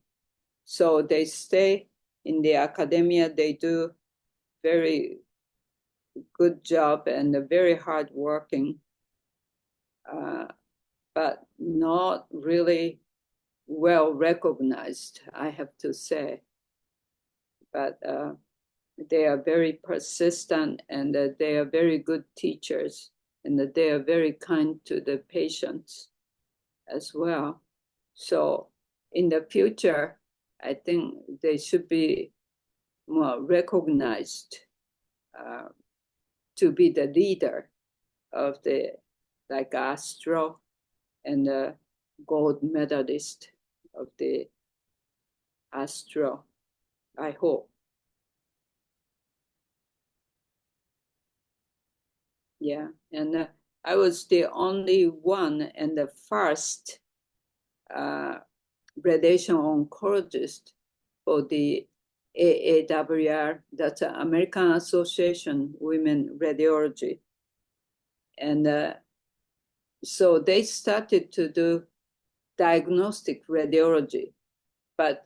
So they stay in the academia, they do very good job and very hard working, but not really well recognized, I have to say. But they are very persistent and they are very good teachers and they are very kind to the patients as well. So in the future, I think they should be more recognized to be the leader of the like ASTRO and the gold medalist of the ASTRO, I hope. Yeah, and I was the only one and the first radiation oncologist for the AAWR, that's the American Association Women Radiology. And so they started to do diagnostic radiology. But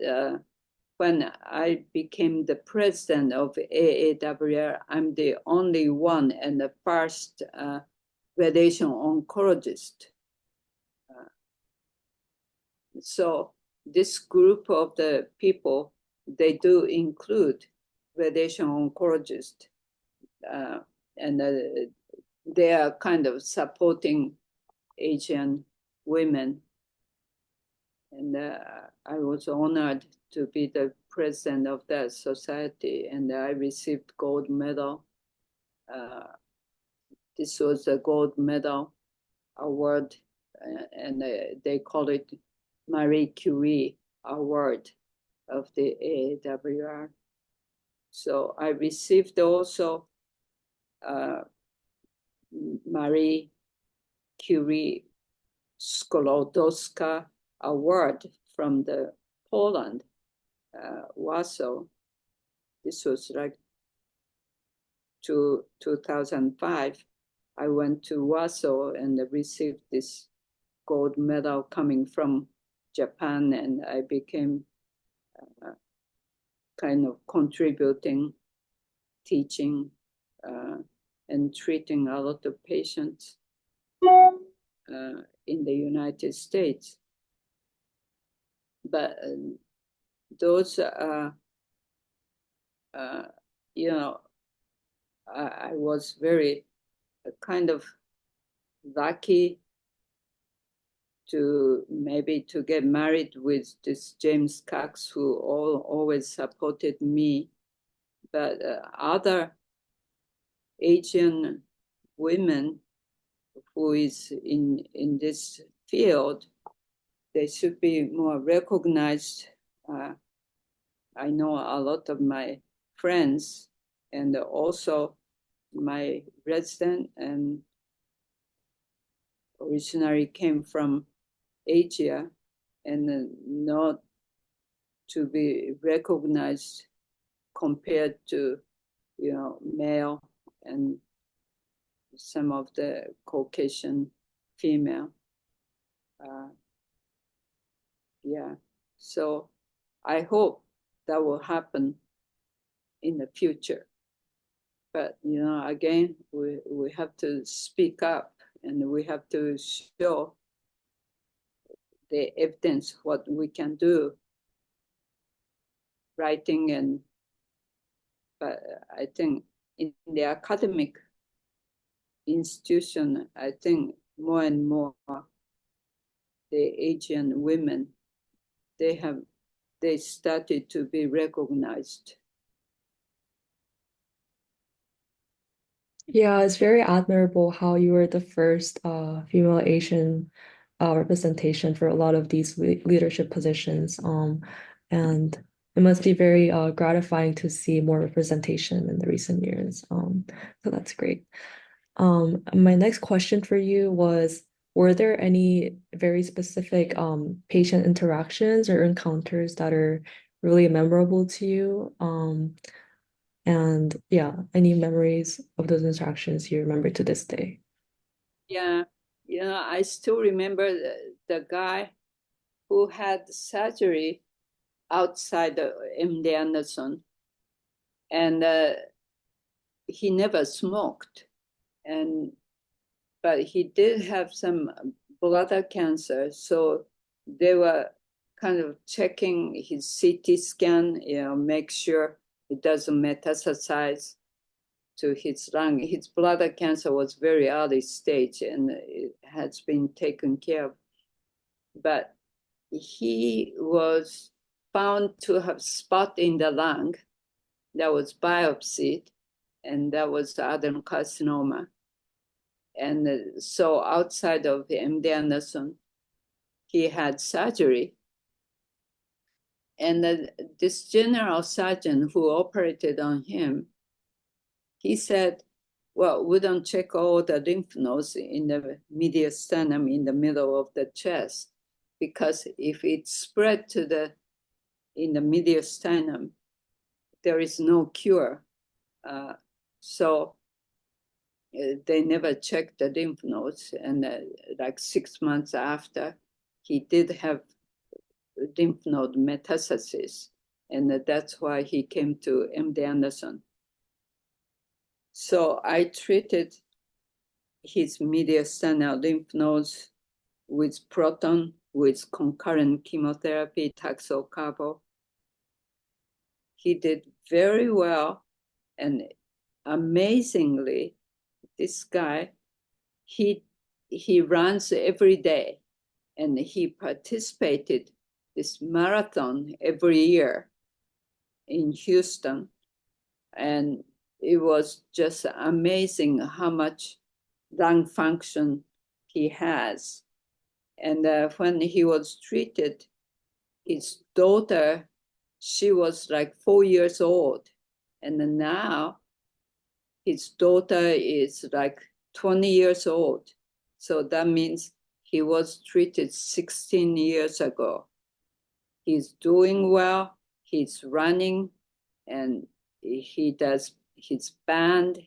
when I became the president of AAWR, I'm the only one and the first radiation oncologist. So this group of the people, they do include radiation oncologists. and they are kind of supporting Asian women. And I was honored to be the president of that society, and I received gold medal. This was a gold medal award, and they call it Marie Curie Award of the AAWR. So I received also Marie Curie Skolodowska Award from the Poland, Warsaw. This was like 2005. I went to Warsaw and received this gold medal coming from Japan, and I became kind of contributing, teaching, and treating a lot of patients in the United States. But those, you know, I was very kind of lucky to maybe to get married with this James Cox, who always supported me. But other Asian women who is in this field, they should be more recognized. I know a lot of my friends and also my resident and originally came from Asia, and not to be recognized compared to, you know, male and some of the Caucasian female. Yeah, so I hope that will happen in the future. But, you know, again, we have to speak up, and we have to show the evidence what we can do, writing, and but I think in the academic institution, I think more and more the Asian women, they started to be recognized. Yeah, it's very admirable how you were the first female Asian representation for a lot of these leadership positions. And it must be very gratifying to see more representation in the recent years. So that's great. My next question for you was, were there any very specific patient interactions or encounters that are really memorable to you? And yeah, any memories of those interactions you remember to this day? Yeah, you know, I still remember the guy who had surgery outside the MD Anderson, and he never smoked, but he did have some bladder cancer, so they were kind of checking his CT scan, you know, make sure it doesn't metastasize to his lung. His bladder cancer was very early stage, and it has been taken care of. But he was found to have spot in the lung that was biopsied, and that was adenocarcinoma. And so outside of MD Anderson, he had surgery. And this general surgeon who operated on him, he said, well, we don't check all the lymph nodes in the mediastinum in the middle of the chest, because if it spread in the mediastinum, there is no cure. So they never checked the lymph nodes. And like 6 months after, he did have lymph node metastasis. And that's why he came to MD Anderson. So I treated his mediastinal lymph nodes with proton, with concurrent chemotherapy, Taxol carbo. He did very well, and amazingly, this guy, he runs every day, and he participated this marathon every year in Houston. And it was just amazing how much lung function he has. And when he was treated, his daughter, she was like 4 years old. And now his daughter is like 20 years old. So that means he was treated 16 years ago. He's doing well, he's running, and he does his band,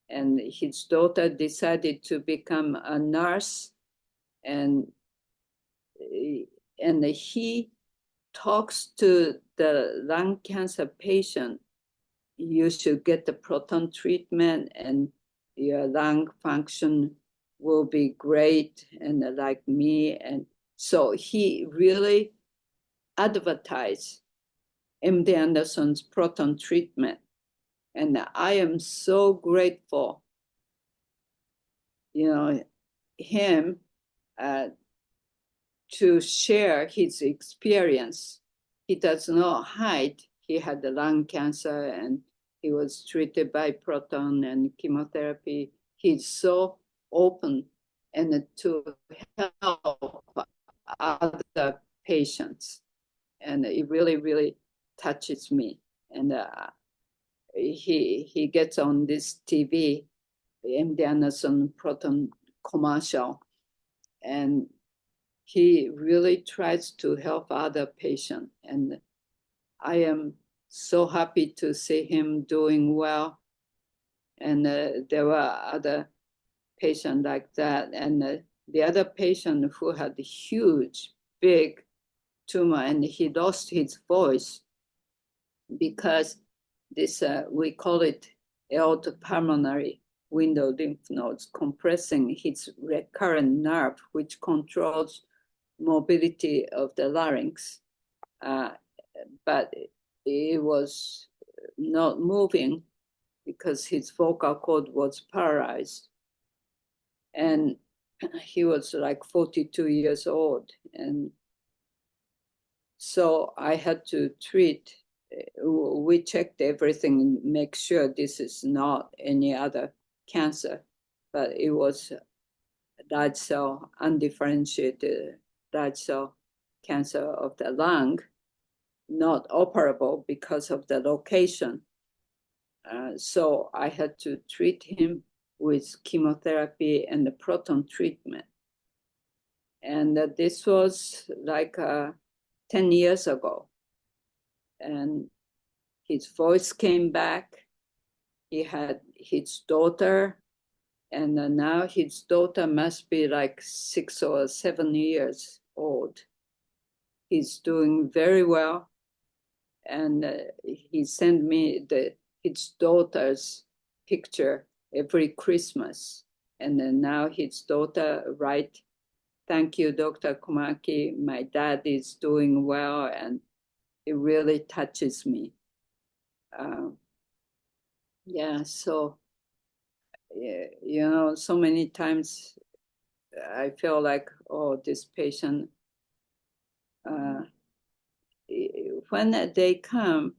and his daughter decided to become a nurse, and he talks to the lung cancer patient. You should get the proton treatment and your lung function will be great, and like me. And so he really advertised MD Anderson's proton treatment. And I am so grateful, him to share his experience. He does not hide. He had the lung cancer and he was treated by proton and chemotherapy. He's so open and to help other patients. And it really, really touches me. And he gets on this TV, the MD Anderson proton commercial, and he really tries to help other patients. And I am so happy to see him doing well. And there were other patients like that. And the other patient who had a huge, big tumor, and he lost his voice because this, we call it pulmonary window lymph nodes, compressing his recurrent nerve, which controls mobility of the larynx. But it was not moving because his vocal cord was paralyzed. And he was like 42 years old. And so I had to treat. We checked everything and make sure this is not any other cancer, but it was large cell, undifferentiated large cell cancer of the lung, not operable because of the location. So I had to treat him with chemotherapy and the proton treatment. And this was like 10 years ago. And his voice came back. He had his daughter, and now his daughter must be like 6 or 7 years old. He's doing very well. And he sent me his daughter's picture every Christmas. And then now his daughter write, "Thank you, Dr. Komaki. My dad is doing well," and it really touches me. So so many times I feel like, oh, this patient, when they come,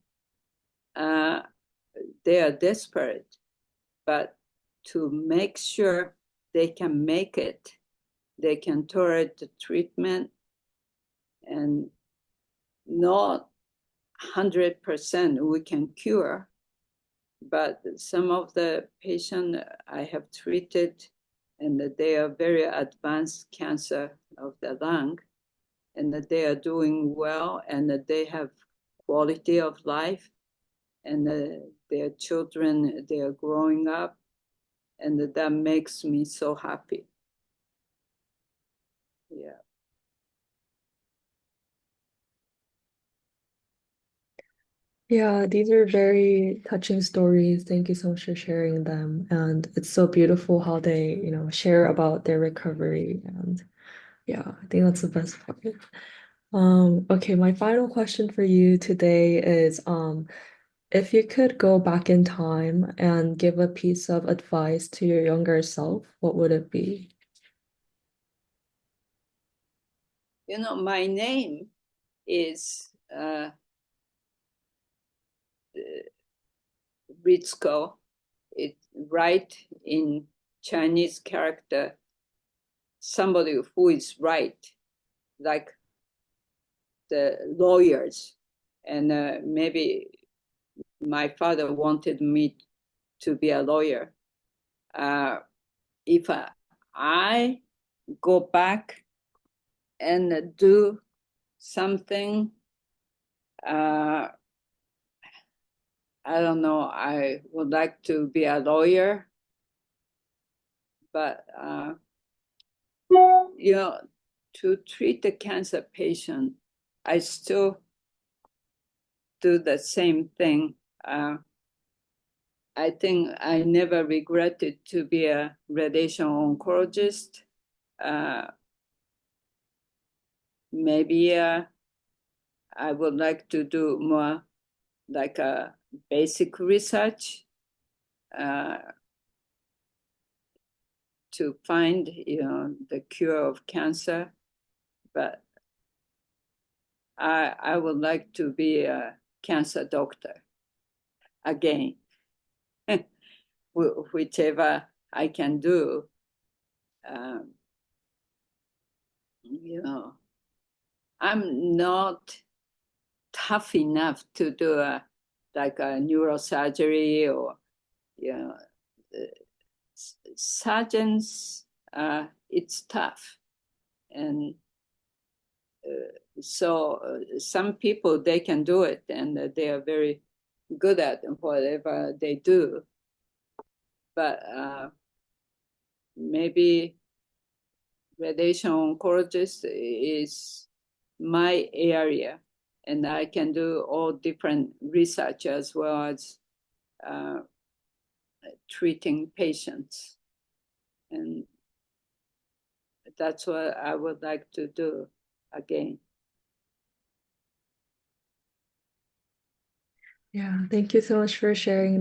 they are desperate, but to make sure they can make it, they can tolerate the treatment, and not 100% we can cure, but some of the patients I have treated, and that they are very advanced cancer of the lung, and that they are doing well, and that they have quality of life, and their children, they are growing up, and that makes me so happy. Yeah. Yeah, these are very touching stories. Thank you so much for sharing them. And it's so beautiful how they, share about their recovery. And yeah, I think that's the best part. Okay, my final question for you today is, If you could go back in time and give a piece of advice to your younger self, what would it be? My name is Ritsuko. It right in Chinese character, somebody who is right, like the lawyers. And maybe my father wanted me to be a lawyer. If I go back and do something, I don't know, I would like to be a lawyer, but to treat the cancer patient, I still do the same thing. I think I never regretted to be a radiation oncologist. Maybe I would like to do more like a basic research to find, the cure of cancer. But I would like to be a cancer doctor again, whichever I can do. Um, I'm not tough enough to do like a neurosurgery or, surgeons. It's tough, and so some people, they can do it, and they are very good at whatever they do. But maybe radiation oncologist is my area, and I can do all different research as well as treating patients. And that's what I would like to do again. Yeah, thank you so much for sharing